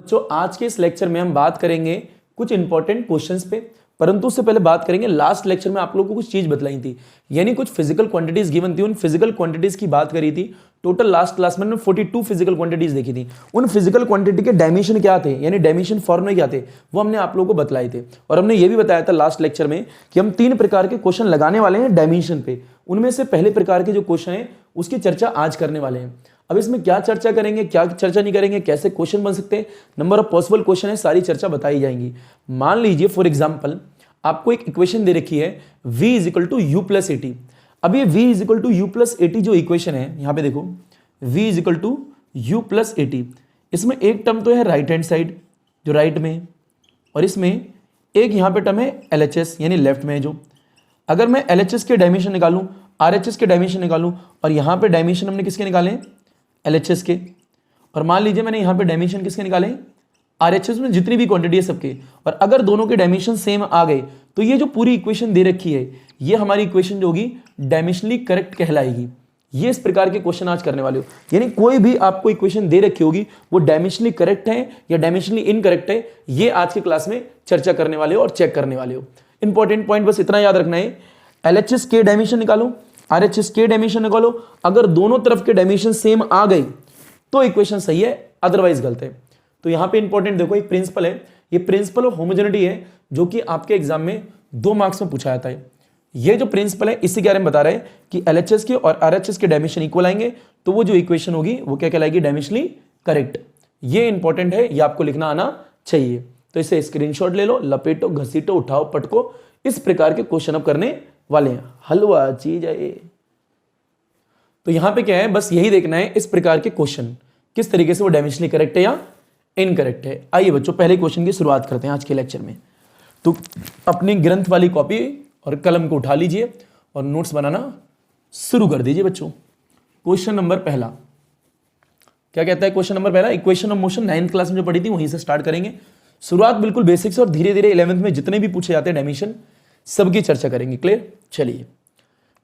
जो आज के इस लेक्चर में हम बात करेंगे कुछ इंपॉर्टेंट क्वेश्चंस पे, परंतु उससे पहले बात करेंगे लास्ट लेक्चर में आप लोगों को कुछ चीज बतलाई थी, यानी कुछ फिजिकल क्वांटिटीज गिवन थी, उन फिजिकल क्वांटिटीज की बात करी थी। टोटल लास्ट क्लास में 42 फिजिकल क्वांटिटीज देखी थी। उन फिजिकल क्वांटिटी के डायमेंशन क्या थे, यानी डायमेंशन फॉर्मूले क्या थे, वो हमने आप लोगों को बतलाए थे। और हमने ये भी बताया था लास्ट लेक्चर में कि हम 3 प्रकार के क्वेश्चन लगाने वाले हैं डायमेंशन पे। उनमें से पहले प्रकार के जो क्वेश्चन है उसकी चर्चा आज करने वाले हैं। अब इसमें क्या चर्चा करेंगे, क्या चर्चा नहीं करेंगे, कैसे क्वेश्चन बन सकते हैं, नंबर ऑफ पॉसिबल क्वेश्चन है, सारी चर्चा बताई जाएंगी। मान लीजिए फॉर एग्जांपल आपको एक इक्वेशन दे रखी है v = u+80। अब ये v = u+80 जो इक्वेशन है, यहां पे देखो v = u+80, इसमें एक टर्म तो है राइट हैंड साइड जो राइट में है, और इसमें एक यहां पे टर्म है LHS यानी लेफ्ट में है। जो अगर मैं LHS के डायमेंशन निकालूं, RHS के डायमेंशन निकालूं, और यहां पे डायमेंशन हमने किसके निकाले हैं, LHS के, और मान लीजिए मैंने यहां पे डायमेंशन किसके निकाले, RHS में जितनी भी क्वांटिटी है सबके, और अगर दोनों के डायमेंशन सेम आ गए तो ये जो पूरी इक्वेशन दे रखी है ये हमारी इक्वेशन जो होगी डायमेंशनली करेक्ट कहलाएगी। ये इस प्रकार के क्वेश्चन आज करने वाले हो, यानी कोई भी आपको इक्वेशन दे रखी होगी वो डायमेंशनली करेक्ट है या डायमेंशनली इनकरेक्ट है, ये आज की क्लास में चर्चा करने वाले हो और चेक करने वाले हो। इंपॉर्टेंट पॉइंट बस इतना याद रखना है, LHS के डायमेंशन निकालो, RHS के डायमेंशन निकालो, अगर दोनों तरफ के डायमेंशन सेम आ गए तो इक्वेशन सही है, अदरवाइज गलत है। तो यहां पे इंपॉर्टेंट देखो एक प्रिंसिपल है, ये प्रिंसिपल ऑफ होमोजेनिटी है जो कि आपके एग्जाम में 2 मार्क्स में पूछा जाता है। ये जो प्रिंसिपल है इसी के बारे में बता रहे हैं कि LHS के और RHS के डायमेंशन इक्वल आएंगे तो वो जो इक्वेशन होगी वो क्या कहलाएगी, डायमेंशनली करेक्ट। ये इंपॉर्टेंट है, ये आपको लिखना आना चाहिए। तो इसे स्क्रीनशॉट ले लो, लपेटो, घसीटो, उठाओ, पटको, इस प्रकार के क्वेश्चन अब करने वाले हैं। हलवा चीज है। तो यहां पे क्या है, बस यही देखना है इस प्रकार के क्वेश्चन किस तरीके से वो डायमेंशनली करेक्ट है या इनकरेक्ट है। आइए बच्चों पहले क्वेश्चन की शुरुआत करते हैं आज के लेक्चर में। तो अपनी ग्रंथ वाली कॉपी और कलम को उठा लीजिए और नोट्स बनाना शुरू कर दीजिए बच्चों। क्वेश्चन नंबर पहला क्या कहता है, क्वेश्चन नंबर पहला equation of motion 9th class में जो पढ़ी थी वहीं से स्टार्ट करेंगे। शुरुआत बिल्कुल बेसिक से और धीरे धीरे 11th में जितने भी पूछे जाते हैं डायमेंशन सबकी चर्चा करेंगे। क्लियर? चलिए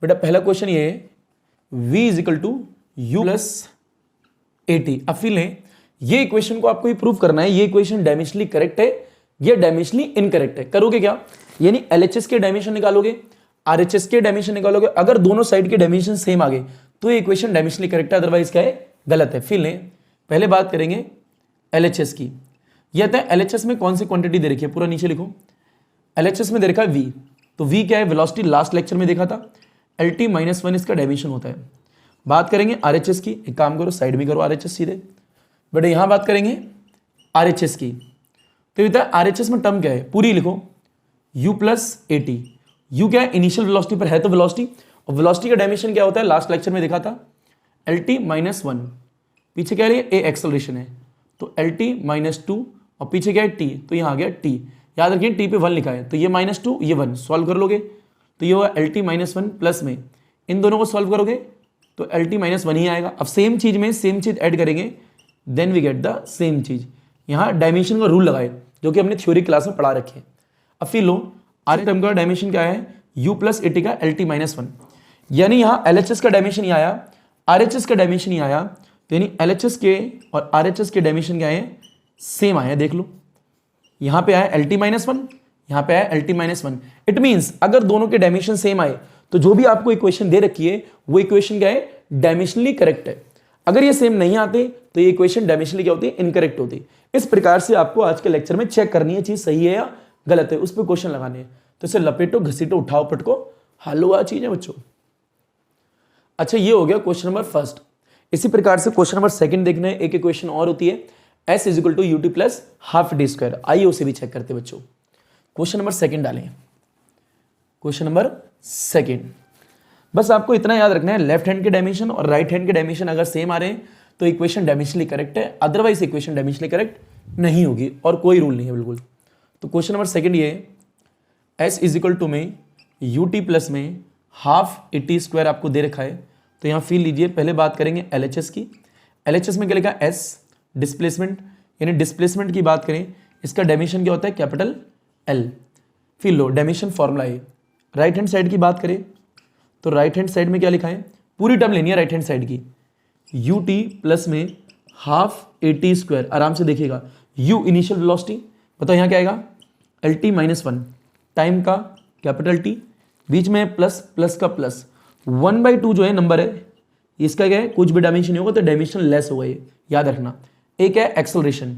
बेटा पहला क्वेश्चन ये है v = u+80। अब फिर लें ये इक्वेशन को आपको ये प्रूव करना है ये इक्वेशन डायमेंशनली करेक्ट है या डायमेंशनली इनकरेक्ट है। करोगे क्या, यानी LHS के डायमेंशन निकालोगे, RHS के डायमेंशन निकालोगे, अगर दोनों साइड के डायमेंशन सेम आ गए तो ये इक्वेशन डायमेंशनली करेक्ट है, अदरवाइज क्या है, गलत है। फिर लें पहले बात करेंगे LHS की। यह आता है LHS में कौन सी क्वांटिटी दे रखी है, पूरा नीचे लिखो। LHS में दे रखा है v, तो v क्या है, वेलोसिटी, लास्ट लेक्चर में देखा था LT-1 इसका डायमेंशन होता है। बात करेंगे RHS की, एक काम करो साइड में करो RHS सीधे, बट यहां बात करेंगे RHS की। तो ये RHS में टर्म क्या है, पूरी लिखो u+80। u क्या है, इनिशियल वेलोसिटी पर है तो वेलोसिटी, और वेलोसिटी का डायमेंशन क्या होता है, लास्ट लेक्चर में देखा था LT-1। पीछे क्या है, a एक्सेलरेशन है तो LT-2, और पीछे क्या है t, तो यहां आ गया t। याद रखिए t पे 1 लिखा है तो ये -2 ये 1 सॉल्व कर लोगे तो ये हुआ LT-1 प्लस में इन दोनों को सॉल्व करोगे तो LT-1 ही आएगा। अब सेम चीज में सेम चीज ऐड करेंगे then we get the same चीज। यहां डायमेंशन का रूल लगाए जो कि हमने थ्योरी क्लास में पढ़ा रखे हैं। अब फिर लो आर टर्म का डायमेंशन क्या है, u+80 का LT-1, यानी यहां LHS का डायमेंशन ही आया, RHS का डायमेंशन ही आया, तो यानी LHS के और RHS के डायमेंशन क्या है, सेम आया। देख लो यहां पे आया LT-1, यहां पे आया LT-1। इट मींस अगर दोनों के डायमेंशन सेम आए तो जो भी आपको इक्वेशन दे रखी है वो इक्वेशन क्या है, डायमेंशनली करेक्ट है। अगर ये सेम नहीं आते तो ये इक्वेशन डायमेंशनली क्या होती है, इनकरेक्ट होती है। इस प्रकार से आपको आज के लेक्चर में चेक करनी है चीज सही है या गलत है, उस पर क्वेश्चन लगाने हैं। तो इसे लपेटो, घसीटो, उठाओ, पटको, हलवा चीज है बच्चों। अच्छा ये हो गया क्वेश्चन नंबर फर्स्ट। इसी प्रकार से क्वेश्चन नंबर सेकंड देखना है, एक इक्वेशन और होती है s = ut + ½ आइए उसे भी चेक करते बच्चों। क्वेश्चन नंबर सेकंड डालें, क्वेश्चन नंबर सेकंड। बस आपको इतना याद रखना है, लेफ्ट हैंड के डायमेंशन और राइट हैंड के डायमेंशन अगर सेम आ रहे हैं तो इक्वेशन डायमेंशनली करेक्ट है, अदरवाइज इक्वेशन डायमेंशनली करेक्ट नहीं होगी, और कोई रूल नहीं है बिल्कुल। तो क्वेश्चन नंबर सेकंड ये s = में ut प्लस में ½ आपको दे रखा है। तो यहां फील लीजिए, पहले बात करेंगे LHS की। LHS में क्या लिखा है, s डिस्प्लेसमेंट, यानी डिस्प्लेसमेंट की बात करें इसका डायमेंशन क्या होता है, कैपिटल L। फिर लो डायमेंशन फॉर्मूला है। राइट हैंड साइड की बात करें तो राइट हैंड साइड में क्या लिखा है, पूरी टर्म लेनी है राइट हैंड साइड की, ut प्लस में ½ AT², आराम से देखिएगा u इनिशियल वेलोसिटी, बताओ यहाँ क्या आएगा, L T minus one, time का कैपिटल टी, बीच में प्लस प्लस का प्लस, 1/2 जो है नंबर है, इसका क्या है, कुछ भी डायमेंशन होगा तो डायमेंशन लेस होगा, ये याद रखना। एक है acceleration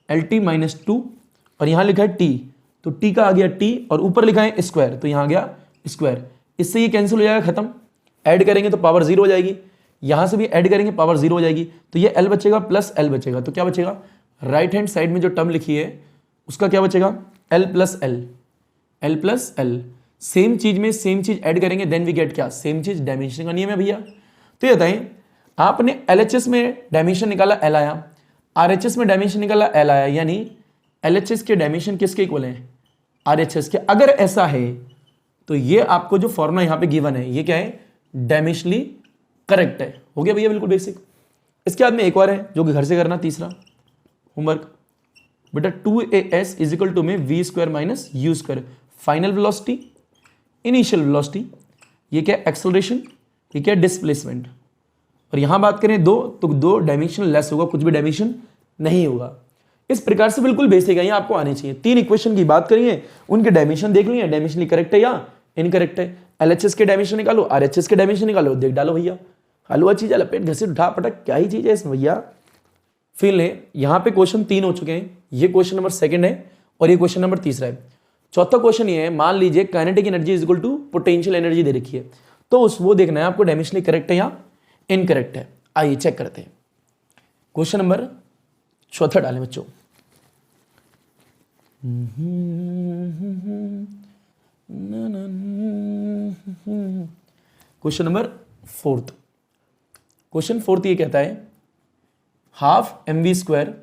L T minus to, और यहाँ लिखा है टी, तो टी का आ गया टी, और ऊपर लिखा है स्क्वायर, तो यहाँ आ गया स्क्वायर। इससे ये कैंसिल हो जाएगा, खत्म। ऐड करेंगे तो पावर जीरो हो जाएगी, यहाँ से भी ऐड करेंगे पावर जीरो हो जाएगी, तो ये एल बचेगा प्लस एल बचेगा, तो क्या बचेगा, राइट हैंड साइड में जो टर्म लिखी है उसका क्या बचेगा, L plus L, L plus L. Same चीज में सेम चीज ऐड करेंगे देन वी गेट क्या, सेम चीज, डायमेंशन का नियम है भैया। तो ये बताएं, आपने एलएचएस में डायमेंशन निकाला एल आया, आरएचएस में डायमेंशन निकाला एल आया, यानी एलएचएस के डायमेंशन किसके इक्वल हैं, आरएचएस के। अगर ऐसा है तो ये आपको जो फॉर्मूला यहां पे गिवन है ये क्या है, डायमेंशनली करेक्ट है। हो गया भैया, बिल्कुल बेसिक। इसके बाद में एक और है जो कि घर से करना, तीसरा होमवर्क बेटा, 2as इज इक्वल टू में V square minus U square, final velocity, initial velocity, ये क्या एक्सेलरेशन, ये क्या डिस्प्लेसमेंट। और यहां बात करें दो, तो दो डायमेंशन लेस होगा, कुछ भी डायमेंशन नहीं होगा। इस प्रकार से बिल्कुल बेसिक है, ये आपको आने चाहिए। तीन इक्वेशन की बात करिए, उनके डायमेंशन देख लिए, डायमेंशनली करेक्ट है या इनकरेक्ट है। एलएचएस के डायमेंशन निकालो, आरएचएस के डायमेंशन निकालो, देख डालो भैया। हलवा चीज है, लपेट घसीट उठा पटक, क्या ही चीज है इसमें भैया। फिर ले, यहाँ पे क्वेश्चन 3 हो चुके हैं, ये क्वेश्चन नंबर 2 है और ये क्वेश्चन नंबर 3 है। चौथा क्वेश्चन ये है, मान लीजिए kinetic energy is equal to potential energy दे रखी है, तो उस वो देखना है आपको डायमेंशनली करेक्ट है या इनकरेक्ट है। आइए चेक करते हैं। क्वेश्चन नंबर 4 डालें बच्चों। क्वेश्चन नंबर 4, क्वेश्चन 4 ये कहता है half M V square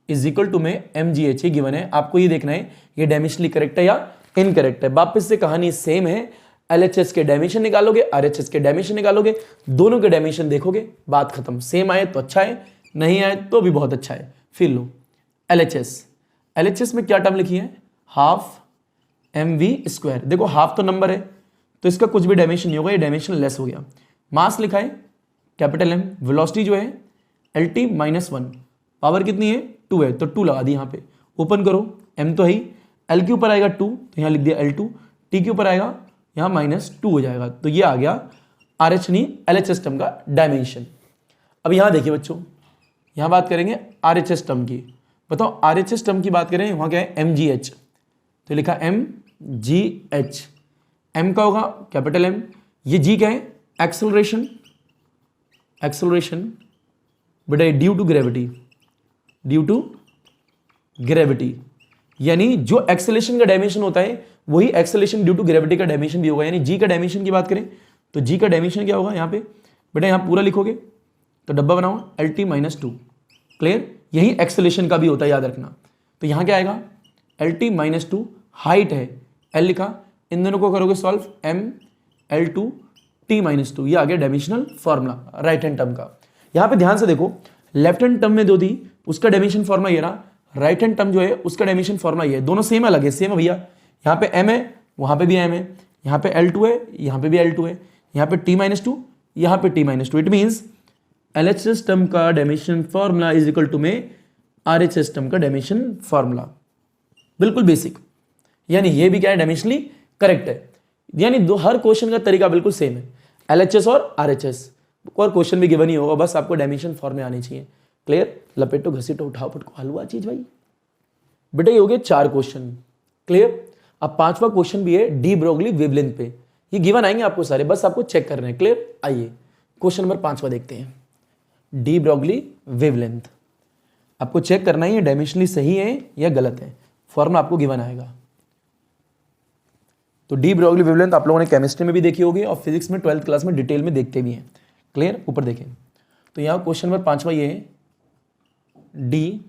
is equal to में एम जी एच, ये गिवन है। आपको ये देखना है ये डायमेंशनली करेक्ट है या इनकरेक्ट है। वापस से कहानी सेम है, एलएचएस के डायमेंशन निकालोगे, आरएचएस के डायमेंशन निकालोगे, दोनों के डायमेंशन देखोगे, बात खत्म। सेम आए तो अच्छा है, नहीं आए तो भी बहुत अच्छा है। फिर लो एलएचएस, एलएचएस में क्या टर्म लिखी है, हाफ एम वी स्क्वायर। देखो हाफ तो नंबर है तो इसका कुछ भी डायमेंशन नहीं होगा, ये डायमेंशन लेस हो गया। मास लिखा है कैपिटल एम, वेलोसिटी जो है L T minus one, power कितनी है 2 है तो 2 लगा दी यहाँ पे। ओपन करो, एम तो है ही, एल के ऊपर आएगा 2 तो यहाँ लिख दिया L2, टी के ऊपर आएगा यहाँ -2 हो जाएगा, तो ये आ गया आर एच नहीं एल एच एस टर्म का डायमेंशन। अब यहाँ देखिए बच्चों, यहाँ बात करेंगे आर एच एस टर्म की। बताओ आर एच एस टर्म की बात करें, वहाँ क्या है एम जी एच, तो लिखा एम जी एच, एम का होगा कैपिटल एम, ये जी क्या है एक्सेलरेशन, एक्सेलरेशन बेटा due to gravity, due to gravity, यानी जो एक्सेलेरेशन का डायमेंशन होता है वही एक्सेलेरेशन ड्यू टू ग्रेविटी का डायमेंशन भी होगा। यानी जी का डायमेंशन की बात करें तो जी का डायमेंशन क्या होगा, यहाँ पे बेटा यहाँ पूरा लिखोगे तो डब्बा बनाओ एल टी -2, क्लियर। यही एक्सेलेरेशन का भी होता है, याद रखना। तो यहाँ क्या आएगा एल टी -2, हाइट है एल लिखा, इन दोनों को करोगे सॉल्व, एम L2 T -2, ये आ गया dimensional formula right hand term का। यहाँ पे ध्यान से देखो, लेफ्ट हैंड टर्म में दो दी, उसका डायमेंशन फॉर्मूला ये रहा, राइट हैंड टर्म जो है उसका डायमेंशन फॉर्मूला ये है। दोनों सेम अलग है, सेम है भैया। यहाँ पे m है, वहाँ पे भी m है, यहाँ पे L2 है, यहाँ पे भी L2 है, यहाँ पे T -2, यहाँ पे T -2। It means LHS term का dimension formula is equal to में RHS टर्म का डायमेंशन फॉर्मूला। बिल्कुल बेसिक, यानी ये भी क्या है डायमेंशनली करेक्ट है। यानी दो हर क्वेश्चन का तरीका बिल्कुल सेम है, LHS और RHS, और क्वेश्चन भी गिवन ही होगा, बस आपको डायमेंशन फॉर्म में आनी चाहिए। क्लियर, लपेटो घसीटो उठाओ पटको हलवा चीज भाई। बेटा ये हो गए 4 क्वेश्चन, क्लियर। अब 5वां क्वेश्चन भी है डी ब्रोगली वेवलेंथ पे, ये गिवन आएंगे आपको सारे, बस आपको चेक करने हैं। क्लियर, आइए क्वेश्चन नंबर 5वां देखते हैं। डी ब्रोगली वेवलेंथ आपको चेक करना है ये डायमेंशनली सही है या गलत है, फॉर्मूला आपको गिवन आएगा। तो डी ब्रोगली वेवलेंथ आप लोगों ने केमिस्ट्री में भी देखी होगी और फिजिक्स में 12th क्लास में डिटेल में देखते भी हैं। क्लियर, ऊपर देखें तो यहाँ क्वेश्चन नंबर 5वां ये है de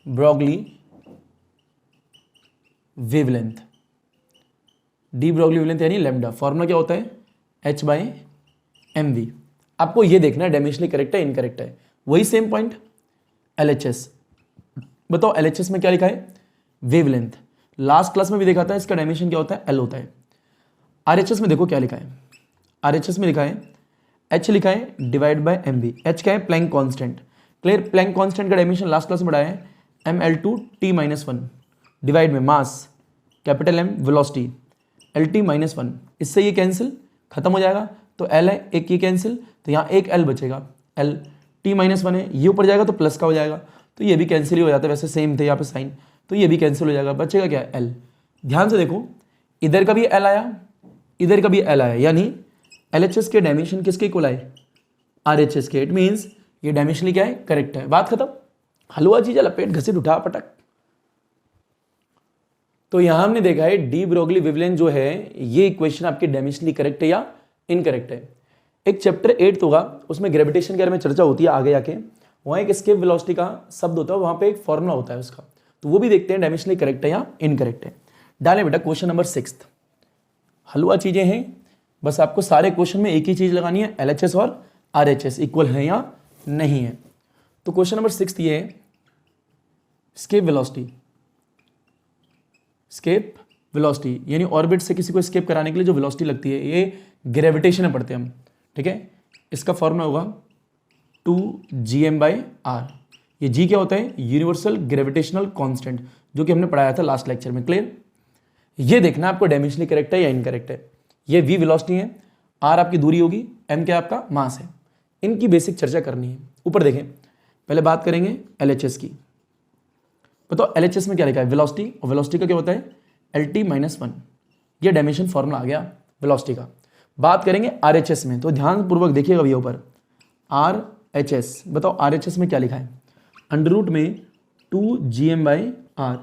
Broglie wavelength. De Broglie wavelength यानी लैम्डा, फॉर्मूला क्या होता है H/mv। आपको ये देखना है डायमेंशनली करेक्ट है इनकरेक्ट है, वही सेम पॉइंट। LHS बताओ, LHS में क्या लिखा है वेवलेंथ, लास्ट क्लास में भी देखा था, इसका डायमेंशन क्या होता है L होता है। RHS में देखो क्या लिखा है, RHS में लिखा है H लिखा है डिवाइड बाय mv। H क्या है Planck constant, clear. Planck constant का डायमेंशन लास्ट क्लास में पढ़ाया है, ml2t-1 डिवाइड में mass capital M velocity lt-1, इससे ये कैंसिल खत्म हो जाएगा, तो L है एक, ये कैंसिल, तो यहाँ एक L बचेगा, L t-1 है, ये ऊपर जाएगा तो प्लस का हो जाएगा, तो ये भी कैंसिल ही हो जाता है, वैसे सेम थे यहाँ पे साइन, तो ये भी कैंसिल हो जाएगा, बचेगा क्या L। ध्यान से देखो, इधर का भी L आया, इधर का भी L आया, यानी LHS के डायमेंशन किसके इक्वल आए, RHS के। इट मीन्स ये डायमेंशनली क्या है, करेक्ट है, बात खत्म। हलवा चीज लपेट घसीट उठा पटक। तो यहां हमने देखा है डी ब्रोगली वेवलेंथ जो है ये इक्वेशन आपकी डायमेंशनली करेक्ट है या इनकरेक्ट है। एक चैप्टर 8 होगा, उसमें ग्रेविटेशन के बारे में चर्चा होती है आगे आके, वहां एक एस्केप वेलोसिटी का शब्द होता है, वहां पे एक फॉर्मूला होता है उसका, तो वो भी देखते हैं डायमेंशनली करेक्ट है या इनकरेक्ट है। डालें बेटा क्वेश्चन नंबर 6। हलवा चीजें हैं, बस आपको सारे क्वेश्चन में एक ही चीज लगानी है, LHS और RHS इक्वल है या नहीं है। तो क्वेश्चन नंबर 6 ये है स्केप वेलोसिटी। स्केप वेलोसिटी यानी ऑर्बिट से किसी को स्केप कराने के लिए जो वेलोसिटी लगती है, ये ग्रेविटेशन में पढ़ते हैं हम, ठीक है। इसका फॉर्मूला होगा 2gm/r। ये g क्या होता है, यूनिवर्सल ग्रेविटेशनल कांस्टेंट, जो कि हमने पढ़ाया था लास्ट लेक्चर में, क्लियर। ये देखना आपको डायमेंशनली करेक्ट है या इनकरेक्ट है। ये v वेलोसिटी है, r आपकी दूरी होगी, m क्या आपका मास है। इनकी बेसिक चर्चा करनी है। ऊपर देखें, पहले बात करेंगे LHS की। बताओ LHS में क्या लिखा है, वेलोसिटी, और वेलोसिटी का क्या होता है lt-1। ये डायमेंशन फॉर्मूला आ गया वेलोसिटी का। बात करेंगे RHS में, तो ध्यान पूर्वक देखिएगा भैया ऊपर RHS। बताओ RHS में क्या लिखा है, अंडर में 2gm/r।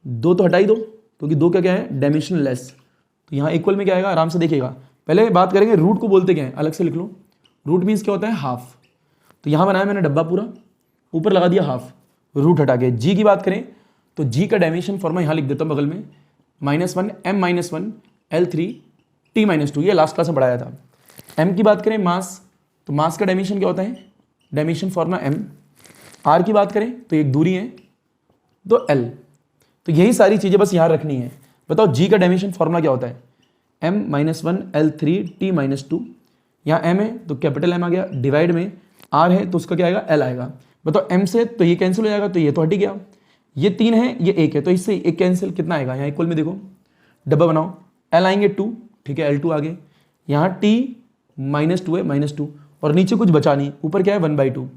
दो तो हटा ही दो, क्योंकि दो क्या है डायमेंशन लेस, तो यहाँ इक्वल में क्या आएगा, आराम से देखिएगा। पहले बात करेंगे रूट को बोलते क्या है, अलग से लिख लो। रूट मीन्स क्या होता है हाफ, तो यहाँ बनाया मैंने डब्बा पूरा, ऊपर लगा दिया हाफ, रूट हटा के। जी की बात करें तो जी का डायमेंशन फॉर्मूला यहाँ लिख देता हूँ बगल में, -1 m-1 L3 t-2, ये लास्ट क्लास में पढ़ाया था। m की बात करें मास, तो मास का डायमेंशन क्या होता है, डायमेंशन फॉर्मूला m। r की बात करें तो एक दूरी है, तो l। तो यही सारी चीज़ें बस यहाँ रखनी है। बताओ जी का डायमेंशन फॉर्मूला क्या होता है, m-1 L3 t-2। यहाँ m है तो कैपिटल M आ गया, डिवाइड में r है तो उसका क्या आएगा, l आएगा। बताओ m से तो ये कैंसिल हो जाएगा, तो ये तो हट ही गया। ये 3 है, ये 1 है, तो इससे एक कैंसिल, कितना आएगा, यहाँ इक्वल में देखो डब्बा बनाओ, l आएंगे 2, ठीक है, L2 आगे, यहाँ t -2 है, -2, और नीचे कुछ बचा नहीं, ऊपर क्या है 1/2,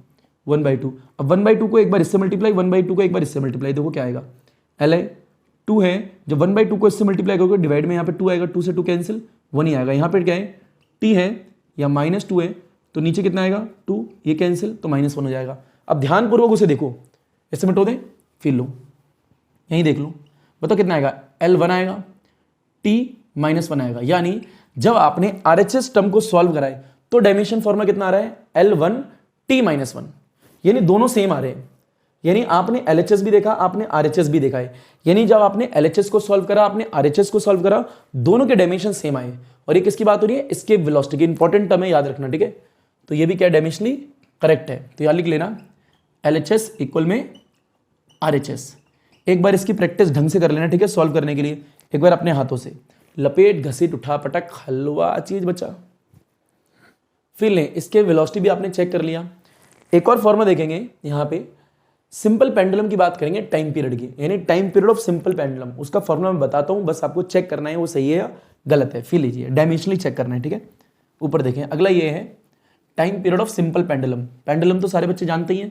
1/2। अब 1/2 को एक बार इससे मल्टीप्लाई, 1/2 को एक बार इससे मल्टीप्लाई, देखो क्या आएगा, l है 2 है, जब 1/2 को इससे मल्टीप्लाई करोगे डिवाइड में यहाँ पे 2 आएगा, 2 से 2 कैंसिल, 1 ही आएगा। यहाँ पे क्या है t है या -2 है, तो नीचे कितना आएगा 2, ये कैंसिल, तो -1 हो जाएगा। अब ध्यानपूर्वक उसे देखो, इससे मिटो दे, फिर लो, यहीं देख लो, बताओ कितना आएगा, L1 आएगा, t-1 आएगा। यानी जब आपने RHS टर्म को सॉल्व कराए तो डायमेंशन फॉर्मूला कितना आ रहा है, L1 t-1, यानी दोनों सेम आ रहे हैं। यानी आपने LHS भी देखा, आपने RHS भी देखा है, यानी जब आपने LHS को सॉल्व करा, आपने RHS को सॉल्व करा, दोनों के डायमेंशन सेम आए। और ये किसकी बात हो रही है, एस्केप वेलोसिटी की, इंपॉर्टेंट टर्म है, याद रखना, ठीक है। तो ये भी क्या डायमेंशनली करेक्ट है, तो यहां लिख लेना LHS इक्वल में RHS। एक बार इसकी प्रैक्टिस ढंग से कर लेना, ठीक है, सॉल्व करने के लिए एक बार अपने हाथों से लपेट घसीट उठा पटक, हलवा चीज बचा। फिर लें, इसके वेलोसिटी भी आपने चेक कर लिया। एक और फॉर्मूला देखेंगे यहाँ पे, सिंपल पेंडुलम की बात करेंगे टाइम पीरियड की, यानी time period of simple pendulum, उसका फॉर्मूला मैं बताता हूँ, बस आपको चेक करना है वो सही है या गलत है। फिर लीजिए, डायमेंशनली चेक करना है, ठीक है। ऊपर देखें, अगला ये है time period of simple pendulum. Pendulum तो सारे बच्चे जानते ही हैं,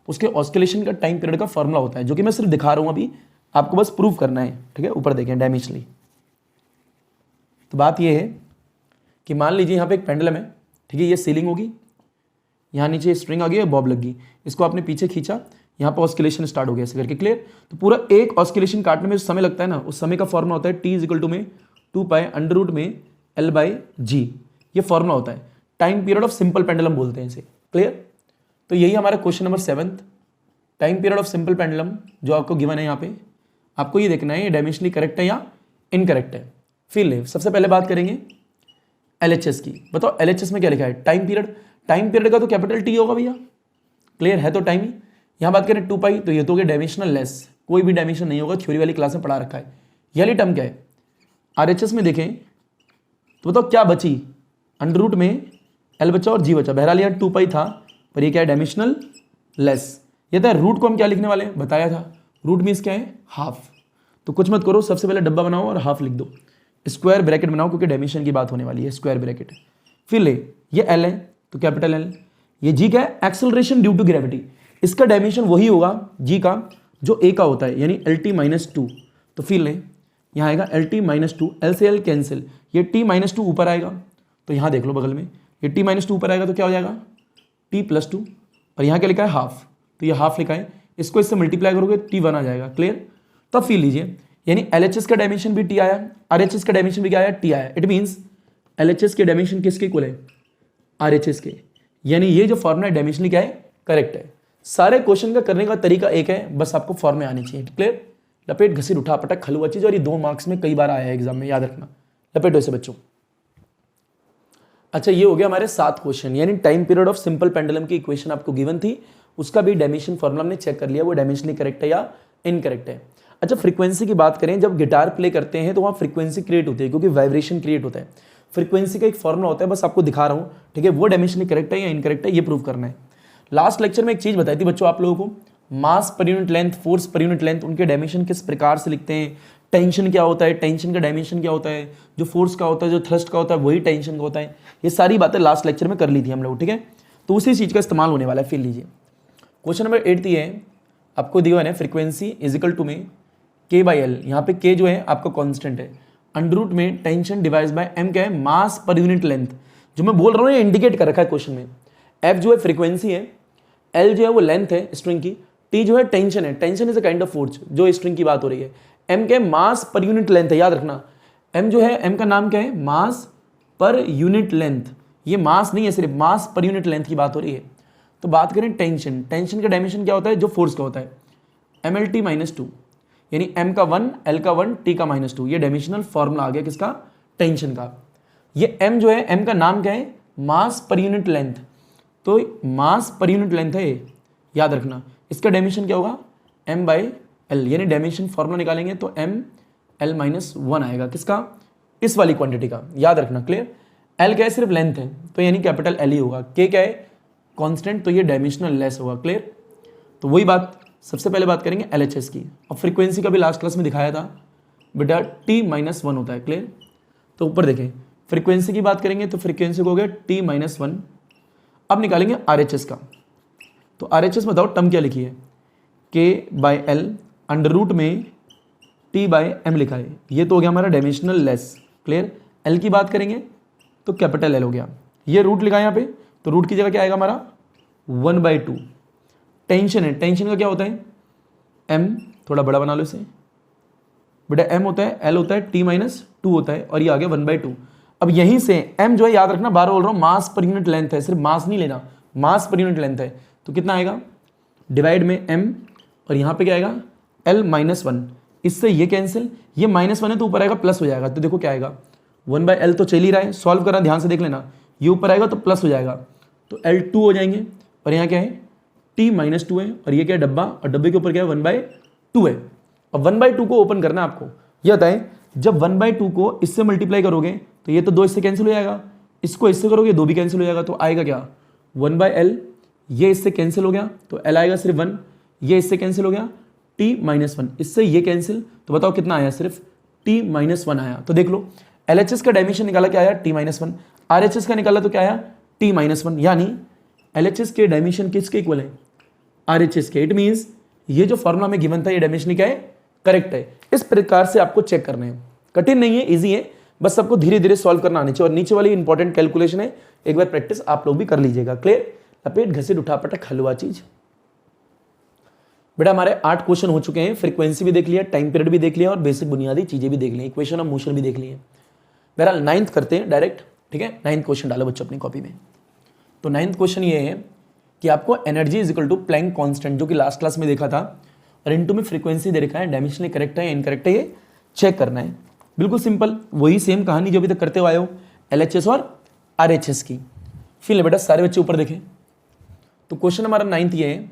उसके ऑस्किलेशन का टाइम पीरियड का फॉर्मूला होता है, जो कि मैं सिर्फ दिखा रहा हूँ अभी, आपको बस प्रूव करना है, ठीक है। ऊपर देखें डायमेंशनली, तो बात ये है कि मान लीजिए यहाँ पे एक पेंडुलम है, ठीक है, ये सीलिंग होगी, यहाँ नीचे स्ट्रिंग आ गई, बॉब लग गई, इसको आपने पीछे खींचा, यहाँ पर ऑस्किलेशन स्टार्ट हो गया ऐसे करके, क्लियर। तो पूरा एक ऑस्किलेशन काटने में जो समय लगता है ना, उस समय का फॉर्मूला होता है t = 2π√L/g, ये फॉर्मूला होता है, time period of simple pendulum बोलते हैं इसे, क्लियर। तो यही हमारा question number 7, time period of simple pendulum जो आपको गिवन है यहाँ पे, आपको ये देखना है ये डायमेंशनली करेक्ट है या इनकरेक्ट है। फिर ले, सबसे पहले बात करेंगे LHS की। बताओ LHS में क्या लिखा है, टाइम पीरियड, टाइम पीरियड का तो कैपिटल T होगा भैया, क्लियर है, तो टाइम ही। यहाँ बात करें 2π, तो ये तो हो गया डायमेंशनल लेस, कोई भी डायमेंशन नहीं होगा, थ्योरी वाली क्लास में पढ़ा रखा है। ये वाली टर्म क्या है, RHS में देखें तो बताओ क्या बची, अंडर रूट में L बचा और G बचा, बहरहाल यहाँ 2π था, पर ये क्या है डायमेंशनल लेस। ये था रूट को हम क्या लिखने वाले हैं बताया था, रूट मीन्स क्या है हाफ। तो कुछ मत करो, सबसे पहले डब्बा बनाओ और हाफ लिख दो, स्क्वायर ब्रैकेट बनाओ क्योंकि डायमेंशन की बात होने वाली है, स्क्वायर ब्रैकेट। फिर ले ये एल है तो कैपिटल एल, ये जी क्या है एक्सेलरेशन ड्यू टू ग्रेविटी, इसका डायमेंशन वही होगा जी का जो ए का होता है यानी एल टी माइनस टू। तो फिर ले यहाँ आएगा L T minus to, L से एल कैंसिल, ये टी माइनस टू ऊपर आएगा तो यहाँ देख लो बगल में ये टी माइनस टू ऊपर आएगा तो क्या हो जाएगा टी प्लस टू, और यहाँ क्या लिखा है हाफ, तो ये हाफ लिखा है, इसको इससे मल्टीप्लाई करोगे टी वन आ जाएगा। क्लियर। तब फिर लीजिए यानी एलएचएस का डायमेंशन भी टी आया, आरएचएस का डायमेंशन भी क्या आया टी आया। इट मीन्स एलएचएस के डायमेंशन किसके इक्वल है आरएचएस के, यानी ये जो फॉर्मूला डायमेंशनली क्या है करेक्ट है। सारे क्वेश्चन का करने का तरीका एक है, बस आपको फॉर्म में आनी चाहिए। क्लियर। लपेट घसीट उठा पटक खलुआ चीज, और ये 2 मार्क्स में कई बार आया है एग्जाम में, याद रखना। लपेटो इसे बच्चों। अच्छा ये हो गया हमारे 7 क्वेश्चन, यानी time period of simple pendulum की इक्वेशन आपको गिवन थी, उसका भी डायमेंशन फॉर्मूला हमने चेक कर लिया, वो डायमेंशनली करेक्ट है या इनकरेक्ट है। अच्छा फ्रीक्वेंसी की बात करें, जब गिटार प्ले करते हैं तो वहाँ फ्रीक्वेंसी क्रिएट होती है क्योंकि वाइब्रेशन क्रिएट होता है। फ्रीक्वेंसी का एक फॉर्मूला होता है, बस आपको दिखा रहा हूँ, ठीक है, वो डायमेंशनली करेक्ट है या इनकरेक्ट है ये प्रूव करना है। लास्ट लेक्चर में एक चीज बताई थी बच्चों आप लोगों को, मास पर यूनिट लेंथ, फोर्स पर यूनिट लेंथ, उनके डायमेंशन किस प्रकार से लिखते हैं, टेंशन क्या होता है, टेंशन का डायमेंशन क्या होता है, जो फोर्स का होता है, जो थ्रस्ट का होता है वही टेंशन का होता है। ये सारी बातें लास्ट लेक्चर में कर ली थी हम लोग, ठीक है, तो उसी चीज का इस्तेमाल होने वाला है। फिर लीजिए क्वेश्चन नंबर 8 ये है, आपको दिया है फ्रीक्वेंसी इजिकल टू में के बाई एल, यहाँ पे के जो है आपका कॉन्स्टेंट है, अंडर रूट में टेंशन डिवाइड बाय एम क्या है मास पर यूनिट लेंथ। जो मैं बोल रहा हूँ ये इंडिकेट कर रखा है क्वेश्चन में। एफ जो है फ्रीक्वेंसी है, एल जो है वो लेंथ है स्ट्रिंग की, टी जो है टेंशन है, tension is a kind of force जो स्ट्रिंग की बात हो रही है, एम क्या है मास पर यूनिट लेंथ है, याद रखना एम जो है, एम का नाम क्या है मास पर यूनिट लेंथ, ये मास नहीं है सिर्फ मास पर यूनिट लेंथ की बात हो रही है। तो बात करें टेंशन, टेंशन का डायमेंशन क्या होता है जो फोर्स का होता है, M L T minus two, यानी एम का 1, एल का 1, टी का -2, ये डायमेंशनल फॉर्मूला आ गया किसका टेंशन का। ये एम जो है, एम का नाम क्या है मास पर यूनिट लेंथ, तो मास पर यूनिट लेंथ है, याद रखना इसका डायमेंशन क्या होगा एम बाई एल, यानी डायमेंशन फॉर्मूला निकालेंगे तो एम एल -1 आएगा किसका इस वाली क्वांटिटी का, याद रखना। क्लियर। एल क्या है सिर्फ लेंथ है तो यानी कैपिटल एल ही होगा, के क्या है कांस्टेंट तो ये डायमेंशनल लेस होगा। क्लियर। तो वही बात सबसे पहले बात करेंगे एलएचएस की, और फ्रीक्वेंसी का भी लास्ट क्लास में दिखाया था बेटा t-1 होता है। क्लियर। तो ऊपर देखें फ्रीक्वेंसी की बात करेंगे तो फ्रीक्वेंसी को हो गया t-1। अब निकालेंगे आरएचएस का, तो आरएचएस बताओ टर्म क्या लिखी है k by L under root में t बाई एम लिखा है, ये तो हो गया हमारा डायमेंशनल लेस। क्लियर। एल की बात करेंगे तो कैपिटल एल हो गया, ये रूट लिखा है यहाँ पे, तो रूट की जगह क्या आएगा हमारा 1/2। टेंशन है, टेंशन का क्या होता है m, थोड़ा बड़ा बना लो इसे बेटा, m होता है, l होता है, t-2 होता है, और ये आ गया 1/2। अब यहीं से m जो है याद रखना, बार बोल रहा हूँ मास पर यूनिट लेंथ है, सिर्फ मास नहीं लेना, मास पर यूनिट लेंथ है, तो कितना आएगा डिवाइड में m, और यहाँ पे क्या आएगा l-1, इससे ये कैंसिल, ये -1 है तो ऊपर आएगा प्लस हो जाएगा, तो देखो क्या आएगा 1/l तो चल ही रहा है, सॉल्व करना ध्यान से देख लेना, ये ऊपर आएगा तो प्लस हो जाएगा तो L2 हो जाएंगे, और यहाँ क्या है t-2 है, और ये क्या है डब्बा, और डब्बे के ऊपर क्या है 1/2 है। अब 1/2 को ओपन करना है आपको, ये बताएं जब 1/2 को इससे मल्टीप्लाई करोगे तो ये तो 2 इससे कैंसिल हो जाएगा, इसको इससे करोगे 2 भी कैंसिल हो जाएगा, तो आएगा क्या 1/l, ये इससे कैंसिल हो गया तो l आएगा सिर्फ 1, ये इससे कैंसिल हो गया t-1, इससे ये कैंसिल, तो बताओ कितना आया सिर्फ t-1 आया। तो देख लो LHS का डायमेंशन निकाला क्या आया t-1, RHS का निकाला तो क्या आया t-1, यानी LHS के डायमेंशन किसके इक्वल है RHS के। इट मींस ये जो फॉर्मूला में गिवन था ये डायमेंशन क्या है करेक्ट है। इस प्रकार से आपको चेक करने हैं, कठिन नहीं है, इजी है, बस सबको धीरे धीरे सॉल्व करना आनी चाहिए, और नीचे वाली इंपॉर्टेंट कैलकुलेशन है, एक बार प्रैक्टिस आप लोग भी कर लीजिएगा। क्लियर। लपेट घसीट उठा पटक हलवा चीज। बेटा हमारे 8 क्वेश्चन हो चुके हैं, फ्रीक्वेंसी भी देख लिया, टाइम पीरियड भी देख लिया, और बेसिक बुनियादी चीजें भी देख ली, इक्वेशन ऑफ मोशन भी देख लिए। बहरहाल 9th करते हैं डायरेक्ट, ठीक है, 9th क्वेश्चन डालो बच्चों अपनी कॉपी में। तो 9th क्वेश्चन ये है कि आपको energy is equal to Planck constant, जो कि लास्ट क्लास में देखा था, और इनटू में फ्रीक्वेंसी दे रखा है, डायमेंशनली करेक्ट है या इनकरेक्ट है ये चेक करना है। बिल्कुल सिंपल, वही सेम कहानी जो अभी तक करते हुए आए हो LHS और RHS की। फिर बेटा सारे बच्चे ऊपर देखें, तो क्वेश्चन हमारा 9th ये है,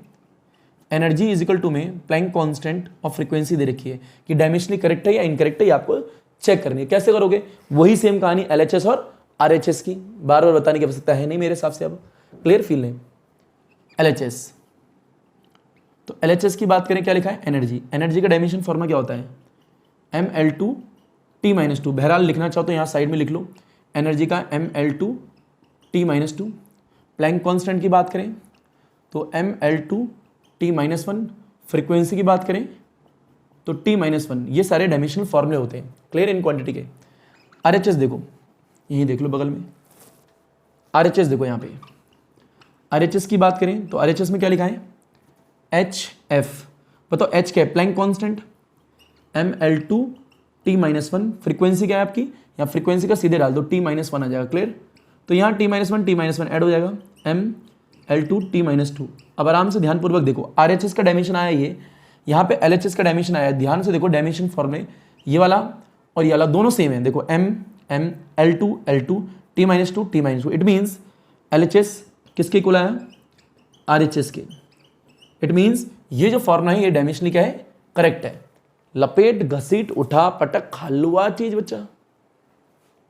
एनर्जी इज इक्वल टू में प्लैंक कांस्टेंट और फ्रीक्वेंसी दे रखी है कि डायमेंशनली करेक्ट है या इनकरेक्ट है, ये आपको चेक करनी है। कैसे करोगे, वही सेम कहानी LHS और RHS की, बार बार बताने की आवश्यकता है नहीं मेरे हिसाब से। अब क्लियर फील है। LHS तो LHS की बात करें क्या लिखा है, एनर्जी। एनर्जी का डायमेंशन फॉर्मा क्या होता है, ml2T-2। बहरहाल लिखना चाहो तो यहाँ साइड में लिख लो एनर्जी का ml2T-2। प्लैंक कांस्टेंट की बात करें तो ml2T-1। फ्रीक्वेंसी की बात करें तो T-1। ये सारे डायमेंशनल फॉर्मूले होते हैं, क्लियर इन क्वांटिटी के। RHS देखो, यही देख लो बगल में, RHS देखो यहाँ पे। RHS की बात करें तो RHS में क्या लिखा है, HF। बताओ H क्या है, प्लैंक कांस्टेंट। ml2T-1। फ्रीक्वेंसी क्या है आपकी, या फ्रीक्वेंसी का सीधे डाल दो T-1 आ जाएगा, क्लियर। तो यहाँ T-1 ऐड हो जाएगा ml2T-2। अब आराम से ध्यानपूर्वक देखो, RHS का डायमेंशन आया ये, यहाँ पे LHS का डायमेंशन आया, ध्यान से देखो डायमेंशन फॉर्मूले, ये वाला और ये वाला दोनों सेम है। देखो L2 T-2 T-2। It means LHS किसके इक्वल आया, RHS के। इट मीन्स ये जो फॉर्मूला है ये डायमेंशनली क्या है, करेक्ट है। लपेट घसीट उठा पटक हलवा चीज बच्चा।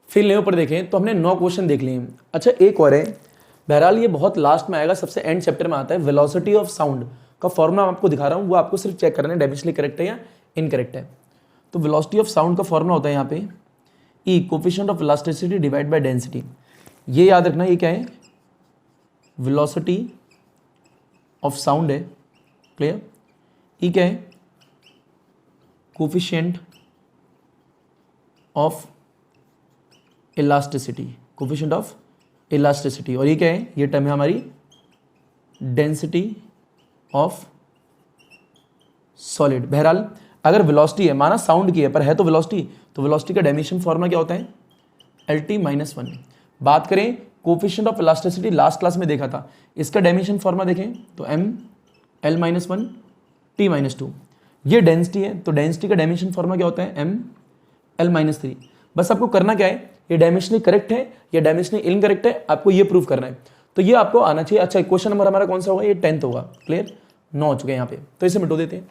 फिर ले ऊपर देखें तो हमने 9 क्वेश्चन देख लिए। अच्छा एक और है, बहरहाल ये बहुत लास्ट में आएगा, सबसे एंड चैप्टर में आता है। वेलोसिटी ऑफ साउंड का फॉर्मूला आपको दिखा रहा हूँ, वो आपको सिर्फ चेक करना है डायमेंशनली करेक्ट है या इनकरेक्ट है। तो वेलोसिटी ऑफ साउंड का फॉर्मूला होता है यहाँ पे E coefficient of elasticity divide by density. ये याद रखना, ये क्या है, वेलोसिटी ऑफ साउंड है, क्लियर। E क्या है, coefficient of elasticity, coefficient of elasticity. और ये क्या है, ये टर्म है हमारी डेंसिटी ऑफ सॉलिड। बहरहाल अगर वेलोसिटी है, माना साउंड की है पर है तो वेलोसिटी, तो वेलोसिटी का डायमेंशन फॉर्मूला क्या होता है, LT-1। बात करें coefficient of elasticity, last class में देखा था, इसका डायमेंशन फॉर्मूला देखें तो ml-1 T-2। ये डेंसिटी है, तो डेंसिटी का डायमेंशन फॉर्मूला क्या होता है, ml-3। बस आपको करना क्या है, ये डायमेंशनली करेक्ट है या डायमेंशनली इनकरेक्ट है, आपको ये प्रूव करना है। तो ये आपको आना चाहिए। अच्छा क्वेश्चन नंबर हमारा कौन सा होगा, ये 10th होगा, क्लियर। 9 हो चुके हैं यहाँ पे, तो इसे मिटो देते हैं।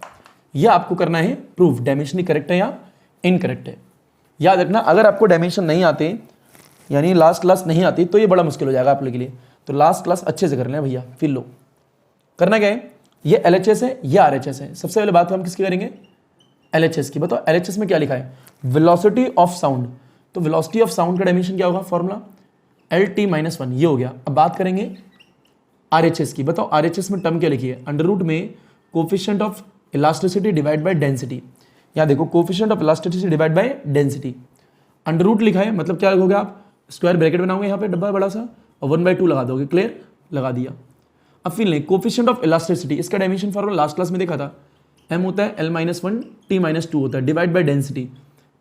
ये आपको करना है प्रूफ, डायमेंशनली करेक्ट है या इनकरेक्ट है। याद रखना, अगर आपको डायमेंशन नहीं आते, यानी लास्ट क्लास नहीं आती, तो ये बड़ा मुश्किल हो जाएगा आप लोगों के लिए। तो लास्ट क्लास अच्छे से कर लें भैया, फिर लो। करना क्या है, ये LHS है, ये RHS है। सबसे पहले बात हम किसकी करेंगे, LHS की। बताओ LHS में क्या लिखा है, वेलोसिटी ऑफ साउंड। तो वेलोसिटी ऑफ साउंड का डायमेंशन क्या होगा, फॉर्मूला LT-1, ये हो गया। अब बात करेंगे RHS की। बताओ RHS में टर्म क्या लिखी है, अंडर रूट में coefficient of elasticity divide by density. यहाँ देखो coefficient of elasticity divide by density, under root लिखा है, मतलब क्या लिखोगे आप, स्क्वायर ब्रैकेट बनाओगे यहाँ पे डब्बा बड़ा सा और 1/2 लगा दोगे, क्लियर, लगा दिया। अब फिर लें कोफिशिएंट ऑफ इलास्टिसिटी, इसका डायमेंशन फॉर्मूला लास्ट क्लास में देखा था, m होता है L-1 T-2 होता है, डिवाइड बाय डेंसिटी,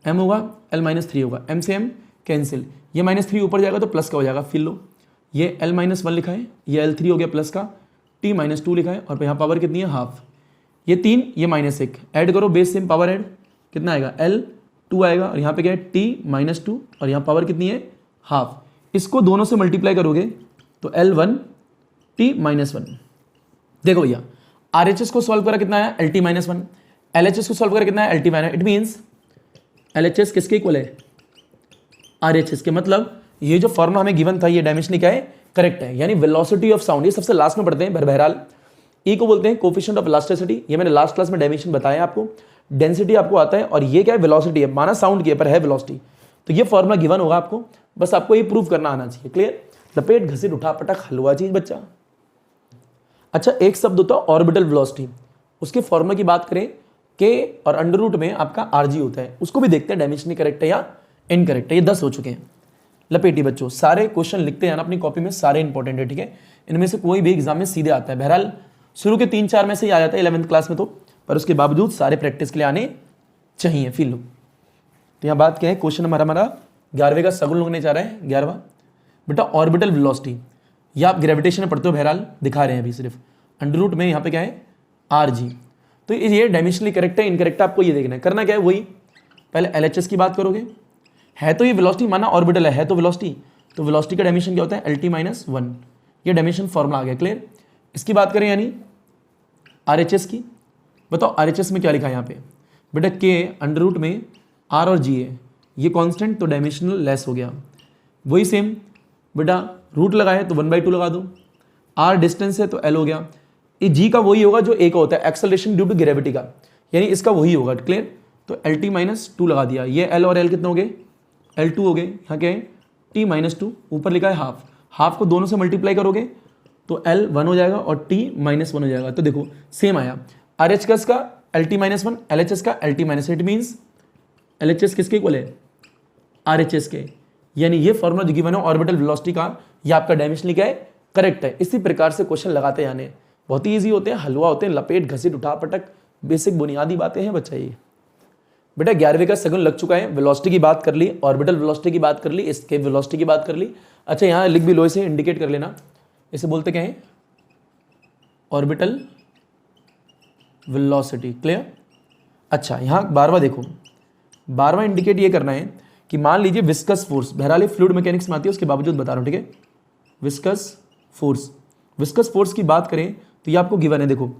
m होगा L-3 होगा, m से m कैंसिल, ये -3 ऊपर जाएगा तो प्लस का हो जाएगा। फिर लो, ये L-1 लिखा है, ये L3 हो गया प्लस का, T-2 लिखा है, और यहाँ पावर कितनी है, हाफ। ये 3, ये -1, ऐड करो, बेस सेम पावर ऐड, कितना आएगा, L2 आएगा, और यहाँ पे क्या है T-2, और यहाँ पावर कितनी है, हाफ। इसको दोनों से मल्टीप्लाई करोगे तो L1 T-1। देखो भैया, RHS को सॉल्व करा कितना है, LT-1, LHS को सॉल्व करा कितना है, LT-1। इट मीन्स LHS किसके इक्वल है, RHS के। मतलब ये जो फॉर्मूला हमें गिवन था, ये डायमेंशनली क्या है, करेक्ट है। यानी वेलोसिटी ऑफ साउंड, ये सबसे लास्ट में पढ़ते हैं। बहरहाल E को बोलते हैं कोफिशिएंट ऑफ इलास्टिसिटी, ये मैंने लास्ट क्लास में डायमेंशन बताया आपको। डेंसिटी आपको आता है, और ये क्या है, वेलोसिटी है, माना साउंड की है पर है वेलोसिटी। तो ये फॉर्मूला गिवन होगा आपको, बस आपको ये प्रूव करना आना चाहिए, क्लियर। लपेट घसीट उठा पटक हलवा चीज बच्चा। अच्छा एक शब्द होता है ऑर्बिटल वेलोसिटी, उसके फॉर्मूला की बात करें के और अंडर रूट में आपका RG होता है, उसको भी देखते हैं डायमेंशनली करेक्ट है या इनकरेक्ट है। ये 10 हो चुके हैं। लपेटी बच्चों, सारे क्वेश्चन लिखते हैं अपनी कॉपी में, सारे इंपॉर्टेंट है, ठीक है। इनमें से कोई भी एग्जाम में सीधे आता है। बहरहाल शुरू के 3-4 में से ही आ जाता है 11th क्लास में, तो पर उसके बावजूद सारे प्रैक्टिस के लिए आने चाहिए। फिर लो, तो यहाँ बात क्या है, क्वेश्चन नंबर हमारा 11वें का सगुन लोग नहीं चाह रहे हैं, 11वां बेटा ऑर्बिटल वेलोसिटी। ये आप ग्रेविटेशन में पढ़ते हो, बहरहाल दिखा रहे हैं अभी सिर्फ। अंडर रूट में यहाँ पे क्या है, RG। तो ये डायमेंशनली करेक्ट है इनकरेक्ट, आपको ये देखना है। करना क्या है, वही पहले LHS की बात करोगे, है तो ये वेलोसिटी, माना ऑर्बिटल है तो वेलोसिटी, तो वेलोसिटी का डायमेंशन क्या होता है, LT-1। ये डायमेंशन फॉर्मूला आ गया, क्लियर। इसकी बात करें यानी RHS की। बताओ RHS में क्या लिखा है यहाँ पे, बेटा K अंडर रूट में R और G है, ये कांस्टेंट, तो डायमेंशनल लेस हो गया। वही सेम बेटा रूट लगाए तो 1/2 लगा दो, R डिस्टेंस है तो L हो गया। ये जी का वही होगा जो ए का होता है, एक्सेलरेशन ड्यू टू ग्रेविटी का, यानी इसका वही होगा। क्लियर? तो एल टी माइनस टू लगा दिया, ये एल और एल कितने हो गए, एल टू हो गए, यहाँ क्या है टी माइनस टू, ऊपर लिखा है हाफ, हाफ को दोनों से मल्टीप्लाई करोगे तो एल वन हो जाएगा और टी माइनस वन हो जाएगा। तो देखो सेम आया, आर एच का L T minus one, L H S का L T minus, it means L H S किसके इक्वल है, आर एच एस के, यानी ये फॉर्मूला जो गिवन है ऑर्बिटल वेलोसिटी का, ये आपका डायमेंशन क्या है, करेक्ट है। इसी प्रकार से क्वेश्चन लगाते जाने, बहुत ही ईजी होते हैं, हलवा होते हैं, लपेट घसीट उठा पटक, बेसिक बुनियादी बातें हैं बच्चा। ये बेटा 11वीं का सेकंड लग चुका है, वेलोसिटी की बात कर ली, ऑर्बिटल वेलोसिटी की बात कर ली, एस्केप वेलोसिटी की बात कर ली। अच्छा यहाँ लिख भी लो, इसे इंडिकेट कर लेना, इसे बोलते क्या है, ऑर्बिटल वेलोसिटी। क्लियर? अच्छा यहाँ 12वां देखो, 12वां इंडिकेट ये करना है कि मान लीजिए विस्कस फोर्स, बहरहाल फ्लूइड मैकेनिक्स में आती है, उसके बावजूद बता रहा हूँ, ठीक है। विस्कस फोर्स, विस्कस फोर्स की बात करें तो ये आपको गिवन है, देखो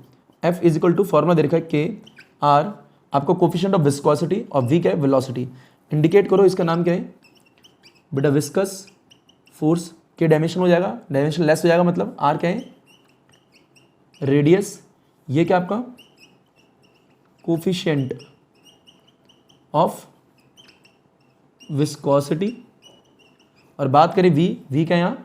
F is equal to formula दे रखा है के आर, आपको कोफिशिएंट ऑफ विस्कोसिटी और V क्या है, वेलोसिटी। इंडिकेट करो, इसका नाम क्या है बेटा, विस्कस फोर्स के डायमेंशन हो जाएगा, डायमेंशन लेस हो जाएगा, मतलब आर क्या है, रेडियस, ये क्या आपका कोफिशिएंट ऑफ विस्कोसिटी, और बात करें V क्या है यहाँ,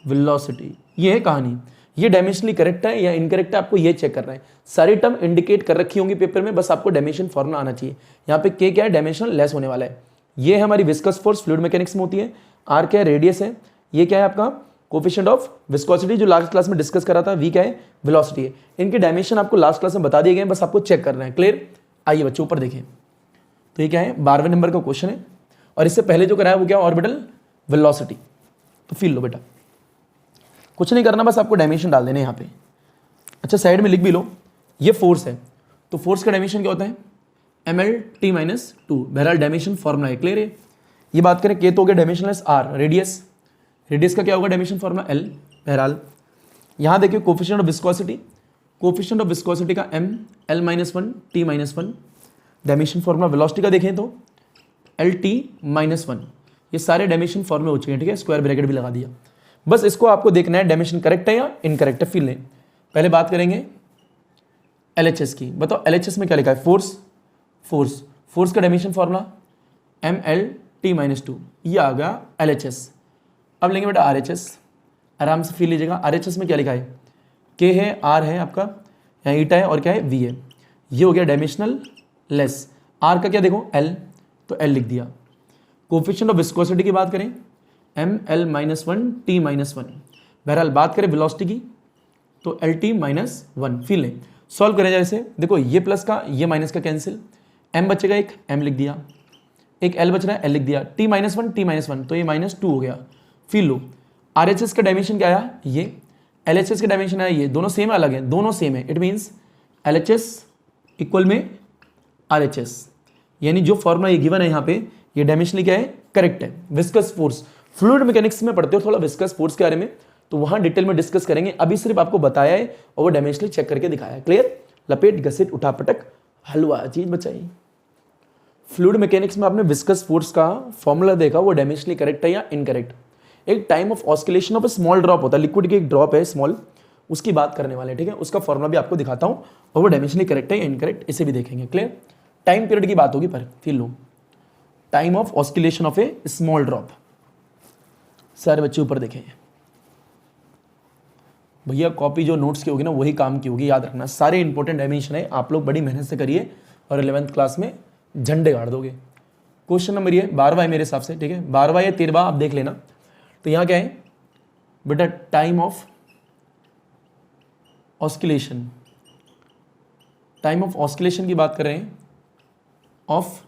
वेलोसिटी। ये है कहानी, ये डायमेंशनली करेक्ट है या इनकरेक्ट है, आपको ये चेक करना है। सारी टर्म इंडिकेट कर रखी होंगी पेपर में, बस आपको डायमेंशन फॉर्मूला आना चाहिए। यहाँ पे के क्या है, डायमेंशन लेस होने वाला है। ये है हमारी विस्कस फोर्स, फ्लूइड मैकेनिक्स में होती है। आर क्या है, रेडियस है। ये क्या है आपका कोफिशिएंट ऑफ विस्कोसिटी, जो लास्ट क्लास में डिस्कस करा था। वी क्या है, वेलोसिटी है। इनके डायमेंशन आपको लास्ट क्लास में बता दिए गए, बस आपको चेक करना है। क्लियर? आइए बच्चों ऊपर देखें, तो ये क्या है, 12वें नंबर का क्वेश्चन है, और इससे पहले जो कराया वो क्या, ऑर्बिटल वेलोसिटी। तो फील लो बेटा, कुछ नहीं करना, बस आपको डायमेंशन डाल देने यहाँ पे। अच्छा साइड में लिख भी लो, ये फोर्स है, तो फोर्स का डायमेंशन क्या होता है, M L T minus two, बहरहाल डायमेंशन फॉर्मूला है। क्लियर है? ये बात करें के तो हो गया डायमेंशनलेस आर, रेडियस, रेडियस का क्या होगा डायमेंशन फॉर्मूला एल। बहरहाल यहाँ देखिए coefficient of viscosity, coefficient of viscosity का M L minus one T minus one, dimension formula velocity का देखें तो एल टी माइनस वन। ये सारे डायमेंशन फॉर्मूले हो चुके हैं, ठीक है, स्क्वायर ब्रैकेट भी लगा दिया। बस इसको आपको देखना है डायमेंशन करेक्ट है या इनकरेक्ट है। फिर लें, पहले बात करेंगे एलएचएस की। बताओ एलएचएस में क्या लिखा है, फोर्स, फोर्स, फोर्स का dimension formula M L T minus two, ये आ गया एलएचएस। अब लेंगे बेटा आरएचएस, आराम से फील लीजिएगा। आरएचएस में क्या लिखा है, के है, आर है आपका, यहाँ ईटा है, और क्या है, वी है। ये हो गया डायमेंशनल लेस। आर का क्या देखो एल, तो एल लिख दिया। कोफिशिएंट ऑफ विस्कोसिटी की बात करें M L minus one T minus one. बहरहाल बात करें वेलोसिटी की तो L T minus one. Feel लें, सॉल्व करें जैसे, देखो ये प्लस का ये माइनस का कैंसिल, एम बचेगा एक, एम लिख दिया, एक एल बच रहा है, एल लिख दिया, T minus one T minus one, तो ये माइनस टू हो गया। Feel low, are H S का डायमेंशन क्या आया, ये, एल एच एस का डायमेंशन आया ये, दोनों सेम अलग है, दोनों सेम है। It means L H S equal में आर एच एस, यानी जो फॉर्मूला ये गिवन है यहाँ पे, ये डायमेंशनली क्या है, करेक्ट है। विस्कस फोर्स, फ्लूइड मैकेनिक्स में पढ़ते हो थोड़ा विस्कस फोर्स के बारे में, तो वहां डिटेल में डिस्कस करेंगे। अभी सिर्फ आपको बताया है और वो डायमेंशनली चेक करके दिखाया है। क्लियर? लपेट घसीट उठा पटक हलवा चीज बचाई। फ्लूइड मैकेनिक्स में आपने विस्कस फोर्स का फॉर्मूला देखा, वो डायमेंशनली करेक्ट है या इनकरेक्ट। एक time of oscillation of a small drop होता है, लिक्विड की एक ड्रॉप है स्मॉल, उसकी बात करने वाले, ठीक है। उसका फॉर्मूला भी आपको दिखाता हूं, और वो डायमेंशनली करेक्ट है या इनकरेक्ट, इसे भी देखेंगे। क्लियर? टाइम पीरियड की बात होगी पर फिर लो, time of oscillation of a small drop. सारे बच्चे ऊपर देखें भैया, कॉपी जो नोट्स की होगी ना वही काम की होगी, याद रखना। सारे इंपॉर्टेंट डायमेंशन है, आप लोग बड़ी मेहनत से करिए और 11th क्लास में झंडे गाड़ दोगे। क्वेश्चन नंबर ये 12वां है मेरे हिसाब से, ठीक है, 12वां या 13वां आप देख लेना। तो यहाँ क्या है बेटा, time of oscillation, time of oscillation की बात कर रहे हैं ऑफ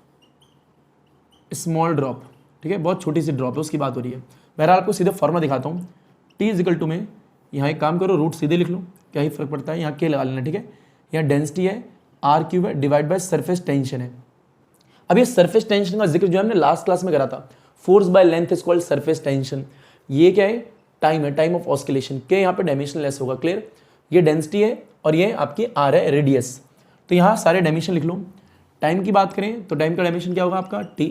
स्मॉल ड्रॉप, ठीक है, बहुत छोटी सी ड्रॉप है उसकी बात हो रही है। बहरहाल आपको सीधे फॉर्मूला दिखाता हूँ, टी इज इक्वल टू में, यहाँ एक काम करो रूट सीधे लिख लो, क्या ही फर्क पड़ता है, यहाँ के लगा लेना, ठीक है। यहाँ डेंसिटी है आर क्यूब है, डिवाइड बाय सरफेस टेंशन है। अब ये सरफेस टेंशन का जिक्र जो हमने लास्ट क्लास में करा था, force by length is called surface tension. ये क्या है, टाइम है, टाइम ऑफ ऑस्किलेशन के, यहाँ पे डायमेंशन लेस होगा। क्लियर? ये डेंसिटी है और ये आपकी आर है, रेडियस। तो यहाँ सारे डायमेंशन लिख लो। टाइम की बात करें तो टाइम का डायमेंशन क्या होगा आपका, टी,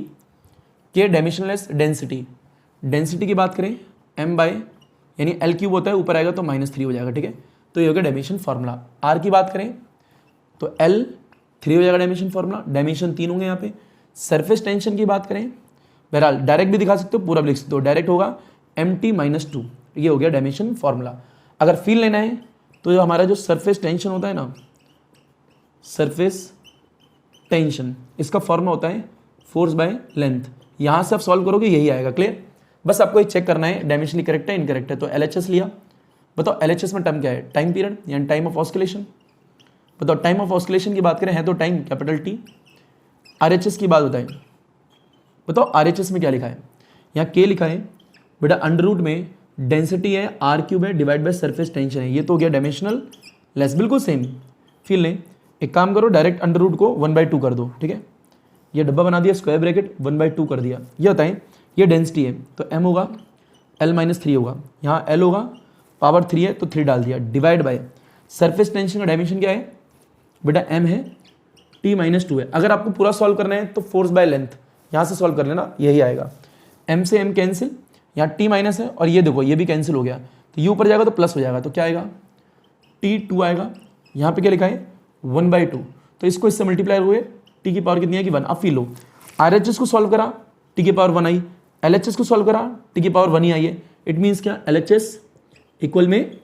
के डायमेंशनलेस डेंसिटी, डेंसिटी की बात करें एम बाय, यानी एल क्यूब होता है, ऊपर आएगा तो -3 हो जाएगा, ठीक है। तो ये हो गया डायमेंशन फार्मूला। आर की बात करें तो L 3 हो जाएगा डायमेंशन फार्मूला, डायमेंशन 3 होंगे यहाँ पे। सरफेस टेंशन की बात करें, बहरहाल डायरेक्ट भी दिखा सकते हो, पूरा भी लिख सकते हो, डायरेक्ट होगा mt - 2, ये हो गया डायमेंशन फार्मूला। अगर फील लेना है तो जो हमारा जो सरफेस टेंशन होता है ना, सरफेस टेंशन, इसका फॉर्मूला होता है फोर्स बाय लेंथ। यहाँ से आप सॉल्व करोगे यही आएगा। क्लियर? बस आपको ये चेक करना है डायमेंशनली करेक्ट है इनकरेक्ट है। तो LHS लिया, बताओ LHS में टर्म क्या है? टाइम पीरियड यानी टाइम ऑफ ऑस्किलेशन। बताओ टाइम ऑफ ऑस्किलेशन की बात करें है तो टाइम कैपिटल T। RHS की बात बताएं, बताओ RHS में क्या लिखा है? यहाँ K लिखा है बेटा, अंडर रूट में डेंसिटी है R³ है डिवाइड बाय सरफेस टेंशन है। ये तो हो गया डायमेंशनल लेस, बिल्कुल सेम। फील लें, एक काम करो डायरेक्ट अंडर रूट को 1/2 कर दो, ठीक है? ये डब्बा बना दिया, स्क्वायर ब्रैकेट 1/2 कर दिया। ये बताएं ये डेंसिटी है तो m होगा L - 3 होगा, यहाँ L होगा पावर 3 है तो 3 डाल दिया, डिवाइड बाय सरफेस टेंशन का डायमेंशन क्या है बेटा? m है, t - 2 है। अगर आपको पूरा सॉल्व करना है तो फोर्स बाय लेंथ यहाँ से सॉल्व कर लेना, यही आएगा। m से m कैंसिल, यहाँ t माइनस है और ये देखो ये भी कैंसिल हो गया, तो ये ऊपर जाएगा तो प्लस हो जाएगा, तो क्या आएगा? t2 आएगा। यहाँ पे क्या लिखा है? 1/2, तो इसको इससे मल्टीप्लाई हुए t की पावर कितनी है कि 1। अब फील लो, RHS को सॉल्व करा t की पावर 1 आई, LHS को सॉल्व करा t की पावर 1 ही आई है। इट मीन्स क्या? LHS इक्वल में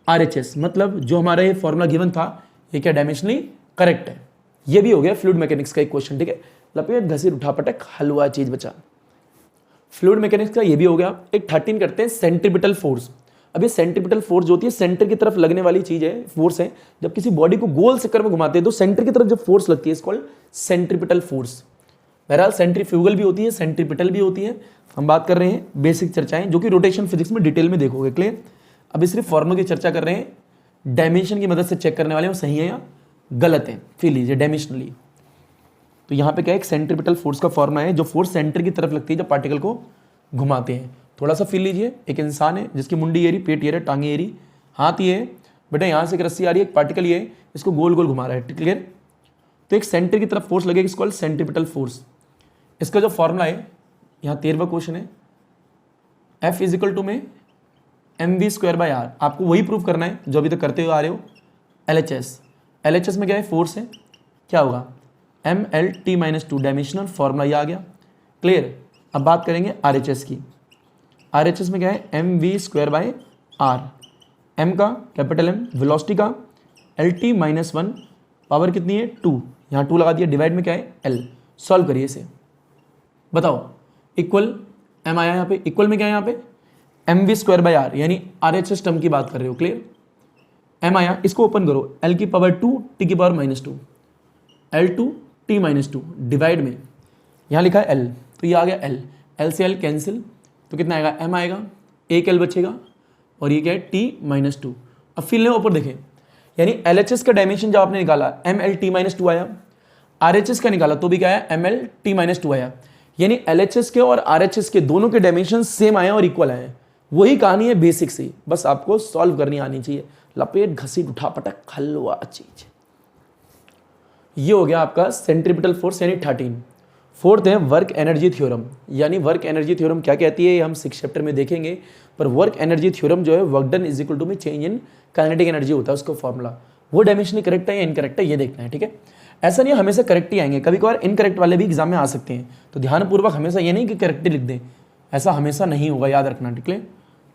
RHS, मतलब जो हमारा ये फॉर्मूला गिवन था ये क्या डायमेंशनली करेक्ट है। ये भी हो गया फ्लूइड मैकेनिक्स का एक क्वेश्चन, ठीक है? लपेट घसीट उठा पटक हलवा चीज बचा। फ्लूइड मैकेनिक्स का ये भी हो गया। एक 13 करते हैं सेंट्रीपिटल फोर्स। अब ये सेंट्रीपिटल फोर्स जो होती है सेंटर की तरफ लगने वाली चीज है, फोर्स है। जब किसी बॉडी को गोल चक्कर में घुमाते हैं तो सेंटर की तरफ जब फोर्स लगती है इसको सेंट्रीपिटल फोर्स। बहरहाल सेंट्रीफ्यूगल भी होती है, सेंट्रीपिटल भी होती है। हम बात कर रहे हैं बेसिक चर्चाएं जो कि रोटेशन फिजिक्स में डिटेल में देखोगे। क्लियर? अभी सिर्फ फॉर्मूला की चर्चा कर रहे हैं, डायमेंशन की मदद से चेक करने वाले हैं सही है या गलत है। फिर लीजिए डायमेंशनली, तो यहाँ पे क्या है? एक सेंट्रीपिटल फोर्स का फॉर्मूला है जो फोर्स सेंटर की तरफ लगती है जब पार्टिकल को घुमाते हैं। थोड़ा सा फील लीजिए, एक इंसान है जिसकी मुंडी ये रही, पेट ये रहा, टांगे ये रही, हाथ ये है बेटा, यहाँ से एक रस्सी आ रही है, एक पार्टिकल ये है, इसको गोल गोल घुमा रहा है। क्लियर? तो एक सेंटर की तरफ फोर्स लगेगी, इसको सेंट्रीपिटल फोर्स। इसका जो फॉर्मूला है, यहाँ 13वां क्वेश्चन है, F = में mv²/r। आपको वही प्रूव करना है जो अभी तक करते हुए आ रहे हो। LHS में क्या है? फोर्स है, क्या होगा? mLt - 2, डायमेंशनल फॉर्मूला ये आ गया। क्लियर? अब बात करेंगे RHS की। RHS में क्या है? mv²/r। m का कैपिटल M वेलोसिटी का, LT - 1 पावर कितनी है? 2, यहाँ 2 लगा दिया, डिवाइड में क्या है? L। सॉल्व करिए इसे, बताओ इक्वल m आया यहाँ पे, इक्वल में क्या है यहाँ पे? mv²/r, यानी RHS टर्म की बात कर रहे हो। क्लियर? m आया, इसको ओपन करो, L की पावर 2 t की पावर -2, L2 t - 2 डिवाइड में यहाँ लिखा है L, तो ये आ गया L, L से L कैंसिल, तो कितना आएगा? m आएगा, एक L बचेगा और ये क्या है? t - 2। अब फिर ऊपर देखें, यानी LHS का डायमेंशन जब आपने निकाला mLt - 2 आया, RHS का निकाला तो भी क्या आया? mLt - 2 आया। यानी LHS के और RHS के दोनों के डायमेंशन सेम आए और इक्वल आए। वही कहानी है बेसिक से, बस आपको सॉल्व करनी आनी चाहिए। लपेट घसीट उठा पटक हलवा चीज। ये हो गया आपका सेंट्रीपिटल फोर्स यानी 13। फोर्थ है वर्क एनर्जी थ्योरम, यानी वर्क एनर्जी थ्योरम क्या कहती है हम 6 चैप्टर में देखेंगे। पर वर्क एनर्जी थ्योरम जो है वर्क डन = में चेंज इन काइनेटिक एनर्जी होता है उसका फॉर्मूला। वो डायमेंशनली करेक्ट है या इनकरेक्ट है ये देखना है, ठीक है? ऐसा नहीं हमेशा करेक्ट ही आएंगे, कभी कभार इनकरेक्ट वाले भी एग्जाम में आ सकते हैं, तो ध्यानपूर्वक हमेशा ये नहीं कि करेक्ट लिख दें, ऐसा हमेशा नहीं होगा, याद रखना। ठीक है?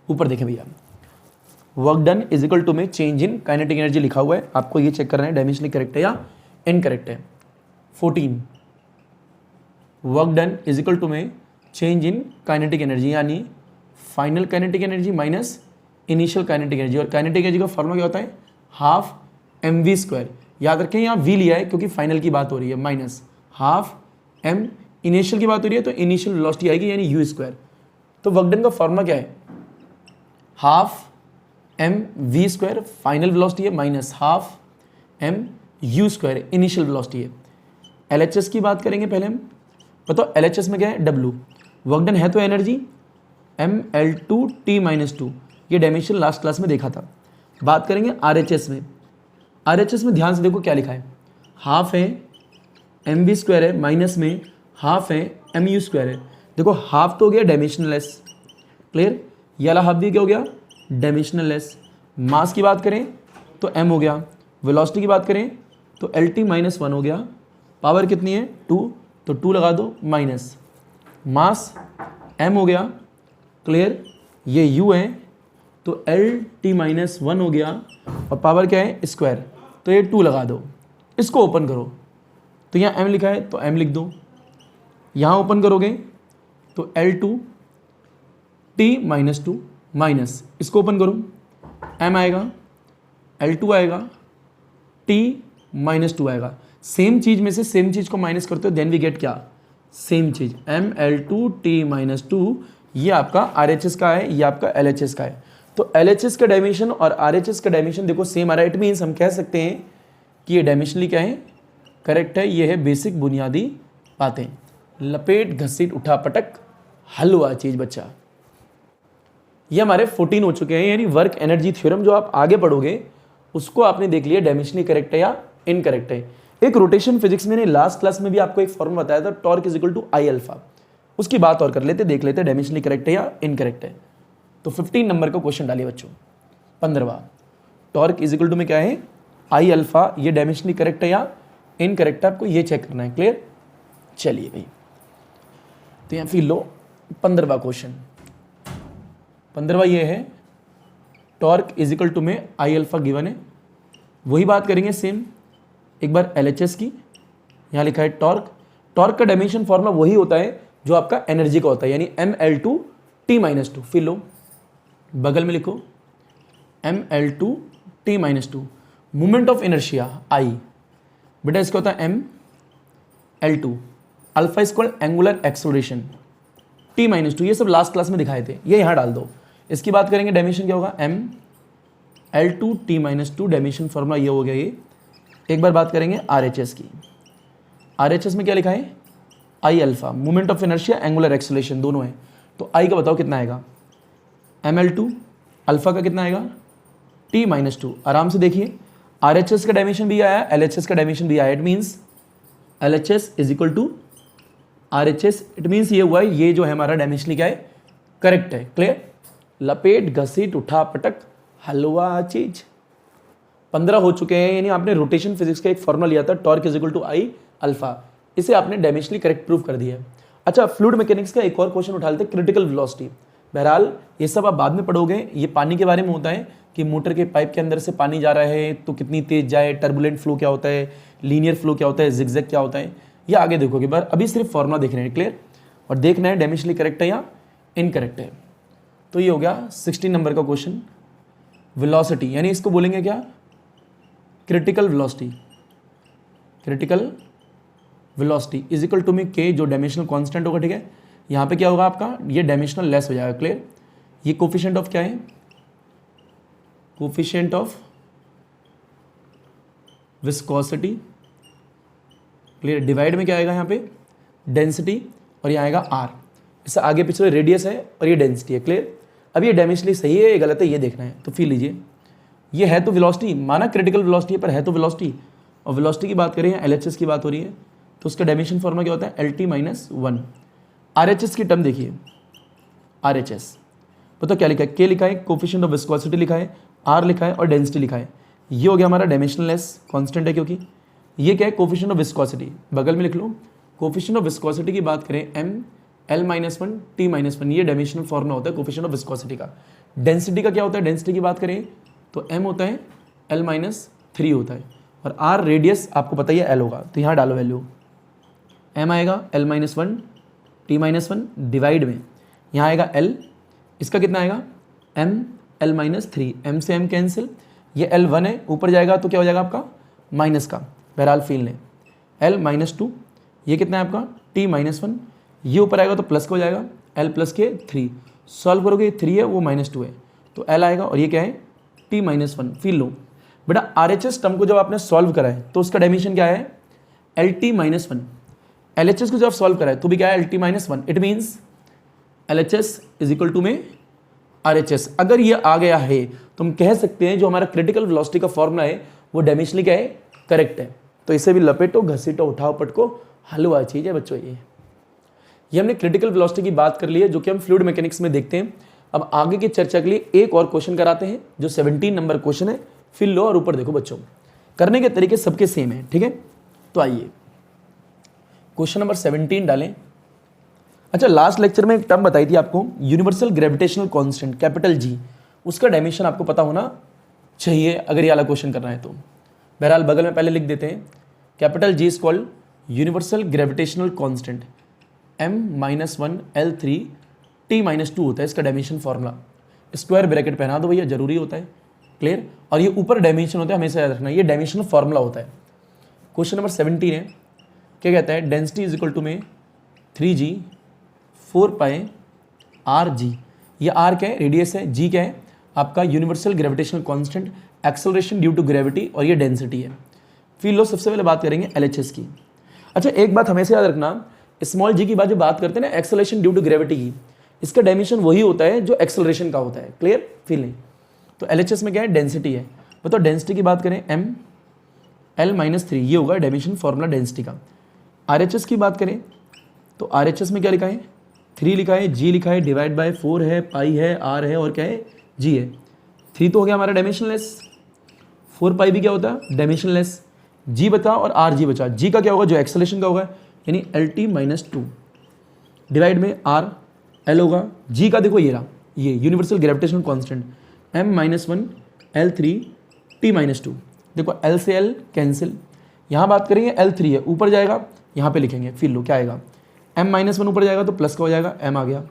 ऊपर देखें भैया, वर्क डन = में चेंज इन काइनेटिक एनर्जी लिखा हुआ है, आपको ये चेक करना है डायमेंशनली करेक्ट है या इनकरेक्ट है। 14 वर्क डन = में चेंज इन काइनेटिक एनर्जी, यानी final kinetic energy minus initial kinetic energy, और काइनेटिक एनर्जी का फॉर्मूला क्या होता है? ½ mv²। याद रखें यहाँ v लिया है क्योंकि फाइनल की बात हो रही है, माइनस ½ m इनिशियल की बात हो रही है तो इनिशियल वेलोसिटी आएगी यानी u²। तो वर्क डन का फॉर्मूला क्या है? ½ mv² फाइनल वेलोसिटी है माइनस ½ mu² इनिशियल वेलोसिटी है। LHS की बात करेंगे पहले हम, बताओ LHS में क्या है? W। वर्क डन है तो एनर्जी mL2t - 2, ये डायमेंशन लास्ट क्लास में देखा था। बात करेंगे RHS में, RHS में ध्यान से देखो क्या लिखा है, ½ है mv² है, माइनस में ½ है mu² है। देखो हाफ तो हो गया डायमेंशनल लेस, क्लियर? ये वाला हाफ भी क्या हो गया? Dimensional less. मास की बात करें तो m हो गया, वेलोसिटी की बात करें तो LT माइनस 1 हो गया, पावर कितनी है 2, तो 2 लगा दो माइनस मास m हो गया, क्लियर, ये u है तो LT माइनस 1 हो गया और पावर क्या है स्क्वायर, तो ये 2 लगा दो, इसको ओपन करो तो यहाँ m लिखा है तो m लिख दो, यहाँ ओपन करोगे तो L2 T माइनस 2 माइनस, इसको ओपन करो m आएगा, L2 आएगा, T माइनस 2 आएगा, सेम चीज में से सेम चीज को माइनस करते हो देन वी गेट क्या, सेम चीज ML2 T माइनस 2, ये आपका RHS का है, ये आपका LHS का है। तो LHS का डायमेंशन और RHS का डायमेंशन देखो सेम आ रहा है, इट मीन्स हम कह सकते हैं कि ये डायमेंशनली क्या है, करेक्ट है। ये है बेसिक बुनियादी बातें, लपेट घसीट उठा पटक हलवा चीज बच्चा। ये हमारे 14 हो चुके हैं, यानी वर्क एनर्जी थ्योरम जो आप आगे पढ़ोगे उसको आपने देख लिया डायमेंशनली करेक्ट है या इनकरेक्ट है। एक रोटेशन फिजिक्स में लास्ट क्लास में भी आपको एक फॉर्मूला बताया था, torque is equal to I alpha, उसकी बात और कर लेते, देख लेते डायमेंशनली करेक्ट है या इनकरेक्ट है। तो 15 नंबर का क्वेश्चन डालिए बच्चों, 15वां, टॉर्क इज इक्वल टू में क्या है आई अल्फा, ये डायमेंशनली करेक्ट है या इनकरेक्ट है, आपको ये चेक करना है, क्लियर। चलिए भाई, तो यहाँ फिर लो 15वां क्वेश्चन, 15वां ये है टॉर्क इज इक्वल टू में आई अल्फा गिवन है, वही बात करेंगे सेम, एक बार LHS की, यहाँ लिखा है टॉर्क, टॉर्क का डायमेंशन फॉर्मूला वही होता है जो आपका एनर्जी का होता है, यानी ML2 T माइनस 2, फिर लो बगल में लिखो ML2 T minus 2, moment of inertia I, बेटा इसका होता है ML2, alpha equal angular acceleration T minus 2, ये सब लास्ट क्लास में दिखाए थे, ये यहाँ डाल दो। इसकी बात करेंगे डायमेंशन क्या होगा ML2 T minus 2, dimension formula ये हो गया ये। एक बार बात करेंगे RHS की, RHS में क्या लिखा है आई alpha, moment of inertia angular acceleration दोनों है, तो आई का बताओ कितना आएगा, ML2 अल्फा का कितना आएगा T माइनस 2, आराम से देखिए RHS का डायमेंशन भी आया, LHS का डायमेंशन भी आया, it means LHS is equal to RHS, it means ये हुआ है, ये जो है हमारा डायमेंशनली क्या है करेक्ट है, क्लियर। लपेट घसीट उठा पटक हलवा चीज, 15 हो चुके हैं, यानी आपने रोटेशन फिजिक्स का एक फॉर्मूला लिया था torque is equal to I alpha, इसे आपने डायमेंशनली करेक्ट प्रूव कर दिया है। अच्छा, फ्लूइड मैकेनिक्स का एक और क्वेश्चन उठा लेते हैं, क्रिटिकल वेलोसिटी। बहरहाल ये सब आप बाद में पढ़ोगे, ये पानी के बारे में होता है कि मोटर के पाइप के अंदर से पानी जा रहा है तो कितनी तेज जाए, टर्बुलेंट फ्लो क्या होता है, लीनियर फ्लो क्या होता है, जिगजैग क्या होता है, ये आगे देखोगे, पर अभी सिर्फ फॉर्मूला देख रहे हैं, क्लियर, और देखना है डायमेंशनली करेक्ट है या इनकरेक्ट है। तो ये हो गया 16 नंबर का क्वेश्चन, वेलोसिटी, यानी इसको बोलेंगे क्या, critical velocity, critical velocity is equal to में के, जो डायमेंशनल कांस्टेंट होगा, ठीक है। यहाँ पे क्या होगा आपका, ये डायमेंशनल लेस हो जाएगा, क्लियर। ये कोफिशिएंट ऑफ क्या है, coefficient of viscosity, clear, divide में क्या आएगा यहाँ पे डेंसिटी, और यहाँ आएगा R, इससे आगे पिछले रेडियस है और ये डेंसिटी है, क्लियर। अब ये डायमेंशनली सही है ये गलत है ये देखना है, तो फिर लीजिए, ये है तो वेलोसिटी, माना क्रिटिकल वेलोसिटी है पर है तो वेलोसिटी, और वेलोसिटी की बात करें LHS की बात हो रही है, तो उसका डायमेंशन फॉर्मूला क्या होता है LT माइनस 1। RHS की टर्म देखिए, RHS पता क्या लिखा है, K लिखा है, कोफिशिएंट ऑफ विस्कोसिटी लिखा है, R लिखा है और डेंसिटी लिखा है, ये हो गया हमारा डायमेंशनल लेस कांस्टेंट है, क्योंकि ये क्या है कोफिशिएंट ऑफ विस्कोसिटी, बगल में लिख लो, कोफिशिएंट ऑफ विस्कोसिटी की बात करें ML माइनस 1 T माइनस 1, ये डायमेंशनल फॉर्मूला होता है कोफिशिएंट ऑफ विस्कोसिटी का। डेंसिटी का क्या होता है, डेंसिटी की बात करें तो M होता है L माइनस 3 होता है, और R रेडियस आपको पता ही है L होगा, तो यहाँ डालो वैल्यू, M आएगा L minus 1 T minus 1 divide में यहाँ आएगा L, इसका कितना आएगा M L माइनस 3, M से M कैंसिल, ये L 1 है, ऊपर जाएगा तो क्या हो जाएगा आपका माइनस का, बहरहाल फील लें, L माइनस 2, ये कितना है आपका T माइनस 1, ये ऊपर आएगा तो प्लस का हो जाएगा, L प्लस के 3, सॉल्व करोगे 3 है वो माइनस 2 है, तो L आएगा, और ये क्या है T माइनस 1, फील लो बेटा। RHS टर्म को जब आपने सॉल्व करा है तो उसका डायमेंशन क्या है LT माइनस 1, LHS को जब सॉल्व करा है तो भी क्या है LT minus 1, it means LHS is equal to में RHS। अगर ये आ गया है तो हम कह सकते हैं जो हमारा क्रिटिकल वेलोसिटी का फॉर्मूला है वो डायमेंशनली क्या है करेक्ट है। तो इसे भी लपेटो घसीटो उठाओ पटको हलवा चीज है बच्चों। ये हमने क्रिटिकल वेलोसिटी की बात कर ली है, जो कि हम फ्लूइड मैकेनिक्स में देखते हैं। अब आगे की चर्चा के लिए एक और क्वेश्चन कराते हैं जो 17 नंबर क्वेश्चन है, फिर लो और ऊपर देखो बच्चों, करने के तरीके सबके सेम है, ठीक है। तो आइए क्वेश्चन नंबर 17 डालें। अच्छा, लास्ट लेक्चर में एक टर्म बताई थी आपको, universal gravitational constant capital G, उसका डायमेंशन आपको पता होना चाहिए अगर ये वाला क्वेश्चन करना है तो। बहरहाल बगल में पहले लिख देते हैं, capital G is called universal gravitational constant, m-1 L3 T-2 होता है इसका डायमेंशन फॉर्मूला। स्क्वायर ब्रैकेट पहना दो भैया, जरूरी होता है, क्लियर। और ये ऊपर डायमेंशन होता है, हमेशा याद रखना, ये डायमेंशनल फॉर्मूला होता है। क्वेश्चन नंबर 17 है, क्या कहता है, डेंसिटी इज इक्वल टू में 3g 4πr(g), ये r क्या है, रेडियस है, g क्या है आपका universal gravitational constant, acceleration due to gravity, और ये डेंसिटी है। फिर लो सबसे पहले बात करेंगे LHS की। अच्छा, एक बात हमेशा याद रखना, स्मॉल जी की बात जो बात करते हैं ना एक्सेलरेशन ड्यू टू ग्रेविटी की, इसका डायमेंशन वही होता है जो एक्सेलरेशन का होता है, क्लियर। फील नहीं तो LHS में क्या है, डेंसिटी है। बताओ डेंसिटी की बात करें, m-L-3, ये होगा डायमेंशन फॉर्मूला डेंसिटी का। RHS की बात करें तो RHS में क्या लिखा है, 3 लिखा है, g लिखा है, डिवाइड बाय 4 है, पाई है, r है, और क्या है, g है। 3 तो हो गया हमारा डायमेंशनलेस, 4 भी क्या होता है, डायमेंशनलेस, g बचा और r g बचा। g का क्या होगा, जो एक्सेलरेशन का होगा, यानी LT-2 डिवाइड में r l होगा। g का देखो ये रहा, ये universal gravitational constant m-1 L3 T-2, देखो l से l कैंसिल, यहाँ बात करेंगे L3 है, ऊपर जाएगा यहाँ पे लिखेंगे, फिर लो क्या आएगा, m-1 ऊपर जाएगा तो प्लस का हो जाएगा, m आ गया,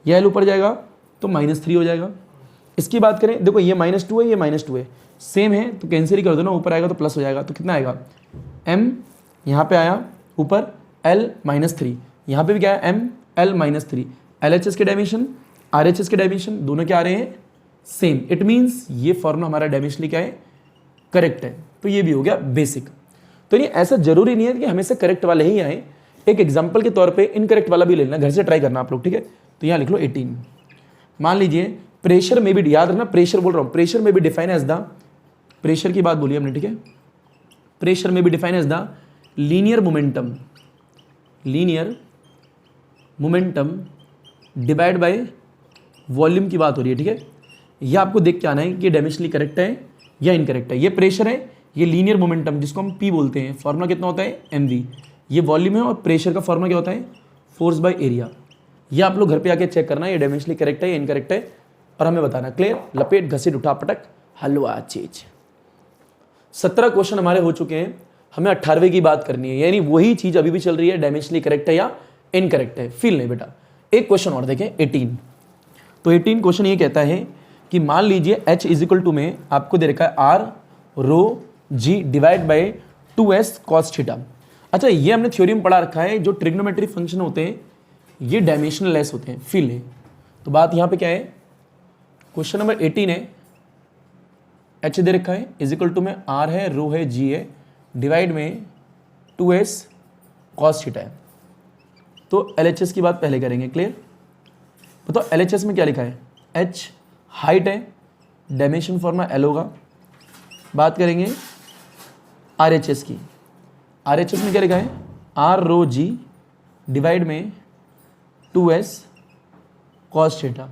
ये l ऊपर जाएगा तो -3 हो जाएगा। इसकी बात करें, देखो ये -2 है, ये -2 है, सेम है तो कैंसिल ही कर दो ना, ऊपर आएगा तो प्लस हो जाएगा, तो कितना आएगा, m यहाँ पे आया ऊपर, l-3 यहाँ पे भी क्या है, m-l-3। LHS के डायमेंशन RHS के डायमेंशन दोनों क्या आ रहे हैं, सेम। इट मीन्स ये फॉर्मूला हमारा डायमेंशनली क्या है, करेक्ट है। तो ये भी हो गया बेसिक। तो ये ऐसा जरूरी नहीं है कि हमेशा करेक्ट वाले ही आए, एक एग्जाम्पल के तौर पे इनकरेक्ट वाला भी ले लेना, घर से ट्राई करना आप लोग, ठीक है। तो यहाँ लिख लो 18। मान लीजिए प्रेशर में भी, याद रखना प्रेशर बोल रहा हूँ, प्रेशर में भी डिफाइन एज द, प्रेशर की बात बोली हमने, ठीक है, प्रेशर में भी define as the linear momentum, linear momentum divide by volume की बात हो रही है, ठीक है। ये आपको देख के आना है कि डायमेंशनली करेक्ट है या इनकरेक्ट है। ये प्रेशर है, ये लीनियर मोमेंटम जिसको हम P बोलते हैं, फॉर्मूला कितना होता है, mv। ये वॉल्यूम है और प्रेशर का फॉर्मूला क्या होता है, फोर्स बाय एरिया। ये आप लोग घर पे आके चेक करना ये डायमेंशनली करेक्ट है या इनकरेक्ट है और हमें बताना, क्लियर। लपेट घसीट उठा पटक हलवा चीज। 17 क्वेश्चन हमारे हो चुके हैं, हमें 18वें की बात करनी है, यानी वही चीज अभी भी चल रही है, डायमेंशनली करेक्ट है या इनकरेक्ट है। फील नहीं बेटा। एक क्वेश्चन और देखें 18। तो 18 क्वेश्चन ये कहता है कि मान लीजिए h इज इक्वल टू में आपको दे रखा है r rho g divide by 2s cos theta. अच्छा, ये हमने थ्योरी में पढ़ा रखा है, जो ट्रिग्नोमेट्री फंक्शन होते हैं ये डायमेंशनल लेस होते हैं। फील है तो बात यहाँ पे क्या है, क्वेश्चन नंबर 18 है, h दे रखा है इज इक्वल टू में r है, रो है, g है, डिवाइड में 2s cos थीटा है। तो LHS की बात पहले करेंगे, क्लियर। बताओ LHS में क्या लिखा है, h हाइट है, डायमेंशन फॉर्मूला L होगा। बात करेंगे RHS की, RHS में क्या लिखा है, r रो g डिवाइड में 2s cos theta.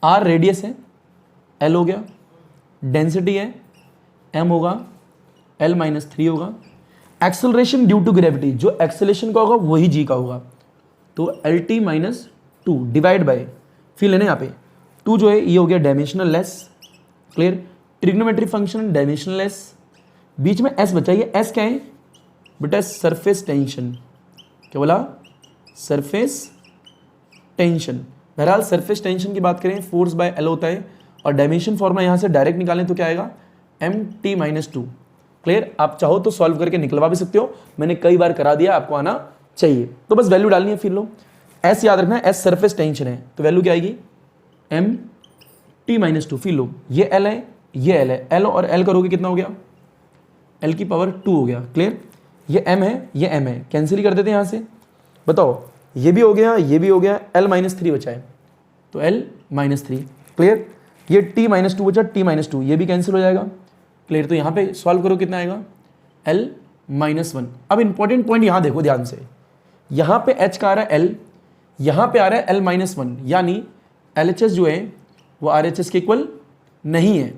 r radius है, L हो गया, डेंसिटी है, m होगा, L-3 होगा। एक्सेलरेशन ड्यू टू ग्रेविटी, जो एक्सेलरेशन का होगा वही g का होगा, तो LT-2 डिवाइड बाय, फिर लेने यहाँ पे 2 जो है ये हो गया dimensionless, clear. Trigonometry function dimensionless, बीच में s बचा, ये s क्या है बेटा, सरफेस टेंशन। क्या बोला, सरफेस टेंशन। बहरहाल सरफेस टेंशन की बात करें फोर्स बाय L होता है, और डायमेंशन फॉर्मूला यहाँ से डायरेक्ट निकालें तो क्या आएगा, MT-2, क्लियर। आप चाहो तो सॉल्व करके निकलवा भी सकते हो, मैंने कई बार करा दिया, आपको आना चाहिए। तो बस वैल्यू डालनी है, फिर लो S याद रखना है, S सरफेस टेंशन है तो वैल्यू क्या आएगी, MT-2। फिर लो ये L है, ये L है, L और L करोगे कितना हो गया, L की पावर 2 हो गया, क्लियर। ये M है, ये M है, कैंसिल ही कर देते हैं यहाँ से। बताओ ये भी हो गया, ये भी हो गया, L-3 बचा है तो L-3, क्लियर। ये T-2 बचा, T-2 ये भी कैंसिल हो जाएगा, क्लियर। तो यहाँ पे सॉल्व करो कितना आएगा, L-1। अब इंपॉर्टेंट पॉइंट यहाँ देखो ध्यान से, यहाँ पे H का आ रहा है L, यहाँ पे आ रहा है L-1, यानी LHS जो है वो RHS के इक्वल नहीं है।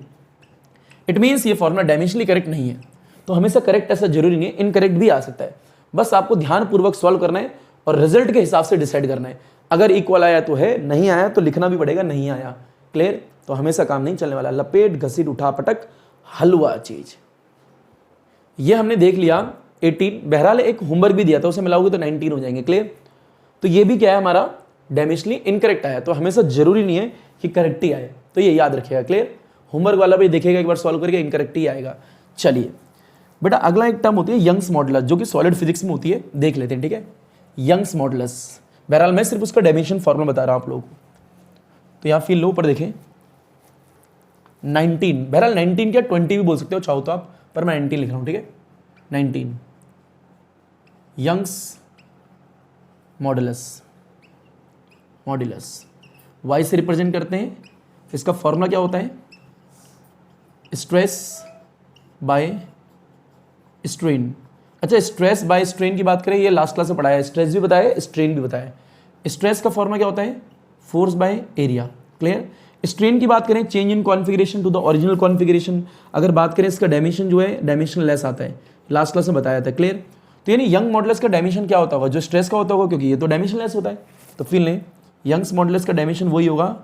इट मीन्स ये फॉर्मूला डायमेंशनली करेक्ट नहीं है। तो हमेशा करेक्ट ऐसा जरूरी नहीं है, इनकरेक्ट भी आ सकता है। बस आपको ध्यानपूर्वक सॉल्व करना है और रिजल्ट के हिसाब से डिसाइड करना है। अगर इक्वल आया तो है, नहीं आया तो लिखना भी पड़ेगा नहीं आया। क्लियर? तो हमेशा काम नहीं चलने वाला। लपेट घसीट उठा पटक हलवा चीज, ये हमने देख लिया 18। बहरहाल एक होमवर्क भी दिया था, उसे मिलाओगे तो 19 हो जाएंगे। क्लियर? तो ये भी क्या है हमारा डायमेंशनली इनकरेक्ट आया। तो हमेशा जरूरी नहीं है कि करेक्ट ही आए, तो ये याद रखिएगा। क्लियर? होमवर्क वाला भी देखेगा एक बार सॉल्व करके, इनकरेक्ट ही आएगा। चलिए बेटा, अगला एक टर्म होती है यंग्स मॉडुलस, जो कि सॉलिड फिजिक्स में होती है, देख लेते हैं। ठीक है, यंग्स मॉडुलस। बहरहाल मैं सिर्फ उसका डायमेंशन फॉर्मूला बता रहा हूं आप लोगों को। तो यहाँ फील लो ऊपर देखें 19, बहरहाल 19 क्या 20 भी बोल सकते हो चाहो तो आप, पर मैं 19 लिख रहा हूं। ठीक है, 19 यंग्स मॉडुलस वाई से रिप्रेजेंट करते हैं। इसका फॉर्मूला क्या होता है? Stress by strain. अच्छा, स्ट्रेस बाय स्ट्रेन की बात करें, ये लास्ट क्लास में पढ़ाया है, स्ट्रेस भी बताया, स्ट्रेन भी बताया। स्ट्रेस का फॉर्मूला क्या होता है? Force by area. Clear? Strain की बात करें, change in configuration to the original configuration. अगर बात करें इसका डायमेंशन जो है डायमेंशन लेस आता है, लास्ट क्लास में बताया था। क्लियर? तो यानी यंग मॉडुलस का डायमेंशन क्या होता होगा? जो स्ट्रेस का होता होगा, क्योंकि ये तो डायमेंशन लेस होता है। तो फील लें, यंग्स मॉडुलस का डायमेंशन वही होगा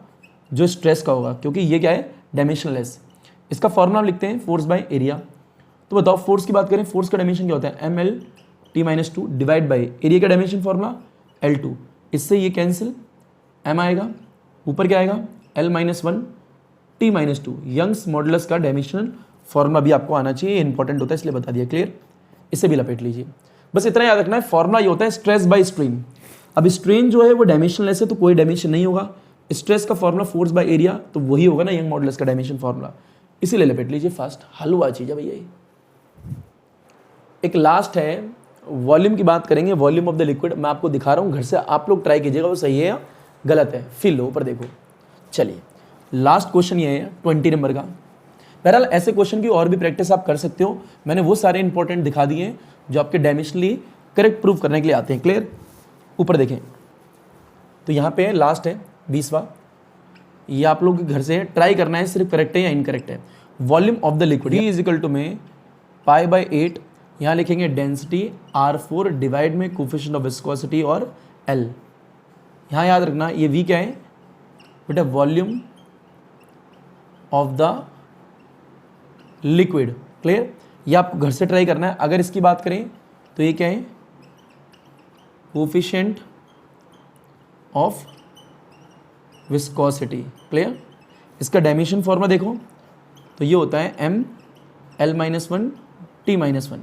जो स्ट्रेस का होगा, क्योंकि ये क्या है डायमेंशन लेस। इसका फॉर्मूला लिखते हैं फोर्स बाय एरिया। तो बताओ फोर्स की बात करें, फोर्स का डायमेंशन क्या होता है? mL/t-2 डिवाइड बाय एरिया का डायमेंशन फॉर्मूला L2। इससे ये कैंसिल, m आएगा, ऊपर क्या आएगा? L-1 t-2। यंग्स मॉडुलस का डायमेंशनल फॉर्मूला भी आपको आना चाहिए, इंपॉर्टेंट होता है इसलिए बता दिया। क्लियर? इसे भी लपेट लीजिए। बस इतना याद रखना है, फॉर्मूला ये होता है स्ट्रेस बाय स्ट्रेन। अब स्ट्रेन जो है वो डायमेंशन लेस है, तो कोई डायमेंशन नहीं होगा। स्ट्रेस का फॉर्मूला फोर्स बाय एरिया, तो वही होगा ना यंग मॉडुलस का डायमेंशन फॉर्मूला। इसीलिए लपेट लीजिए फास्ट, हलवा चीज है भैया। एक लास्ट है, वॉल्यूम की बात करेंगे, वॉल्यूम ऑफ द लिक्विड। मैं आपको दिखा रहा हूँ, घर से आप लोग ट्राई कीजिएगा वो सही है या गलत है। फिल लो ऊपर देखो। चलिए लास्ट क्वेश्चन ये है 20 नंबर का। बहरहाल ऐसे क्वेश्चन की और भी प्रैक्टिस आप कर सकते हो, मैंने वो सारे इंपॉर्टेंट दिखा दिए हैं जो आपके डायमेंशनली करेक्ट प्रूव करने के लिए आते हैं। क्लियर? ऊपर देखें तो यहाँ पे लास्ट है 20वां, ये आप लोग घर से ट्राई करना है, सिर्फ करेक्ट है या इनकरेक्ट है। Volume of the liquid is equal to में π/8, यहाँ लिखेंगे डेंसिटी R4 डिवाइड में कोफिशिएंट ऑफ विस्कोसिटी और L। यहाँ याद रखना ये V क्या है बेटा? Volume of the liquid. Clear? ये आपको घर से ट्राई करना है। अगर इसकी बात करें तो ये क्या है? Coefficient of viscosity. क्लियर? इसका डायमेंशन फॉर्मूला देखो तो ये होता है mL-1 t-1।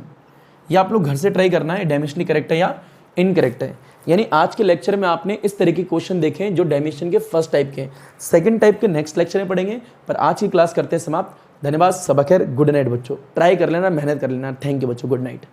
ये आप लोग घर से ट्राई करना है, डायमेंशनली करेक्ट है या इनकरेक्ट है। यानी आज के लेक्चर में आपने इस तरह के क्वेश्चन देखे हैं जो डायमेंशन के फर्स्ट टाइप के, सेकंड टाइप के नेक्स्ट लेक्चर में पढ़ेंगे। पर आज की क्लास करते हैं समाप्त। धन्यवाद, सबक खैर, गुड नाइट बच्चों। ट्राई कर लेना, मेहनत कर लेना। थैंक यू बच्चों, गुड नाइट।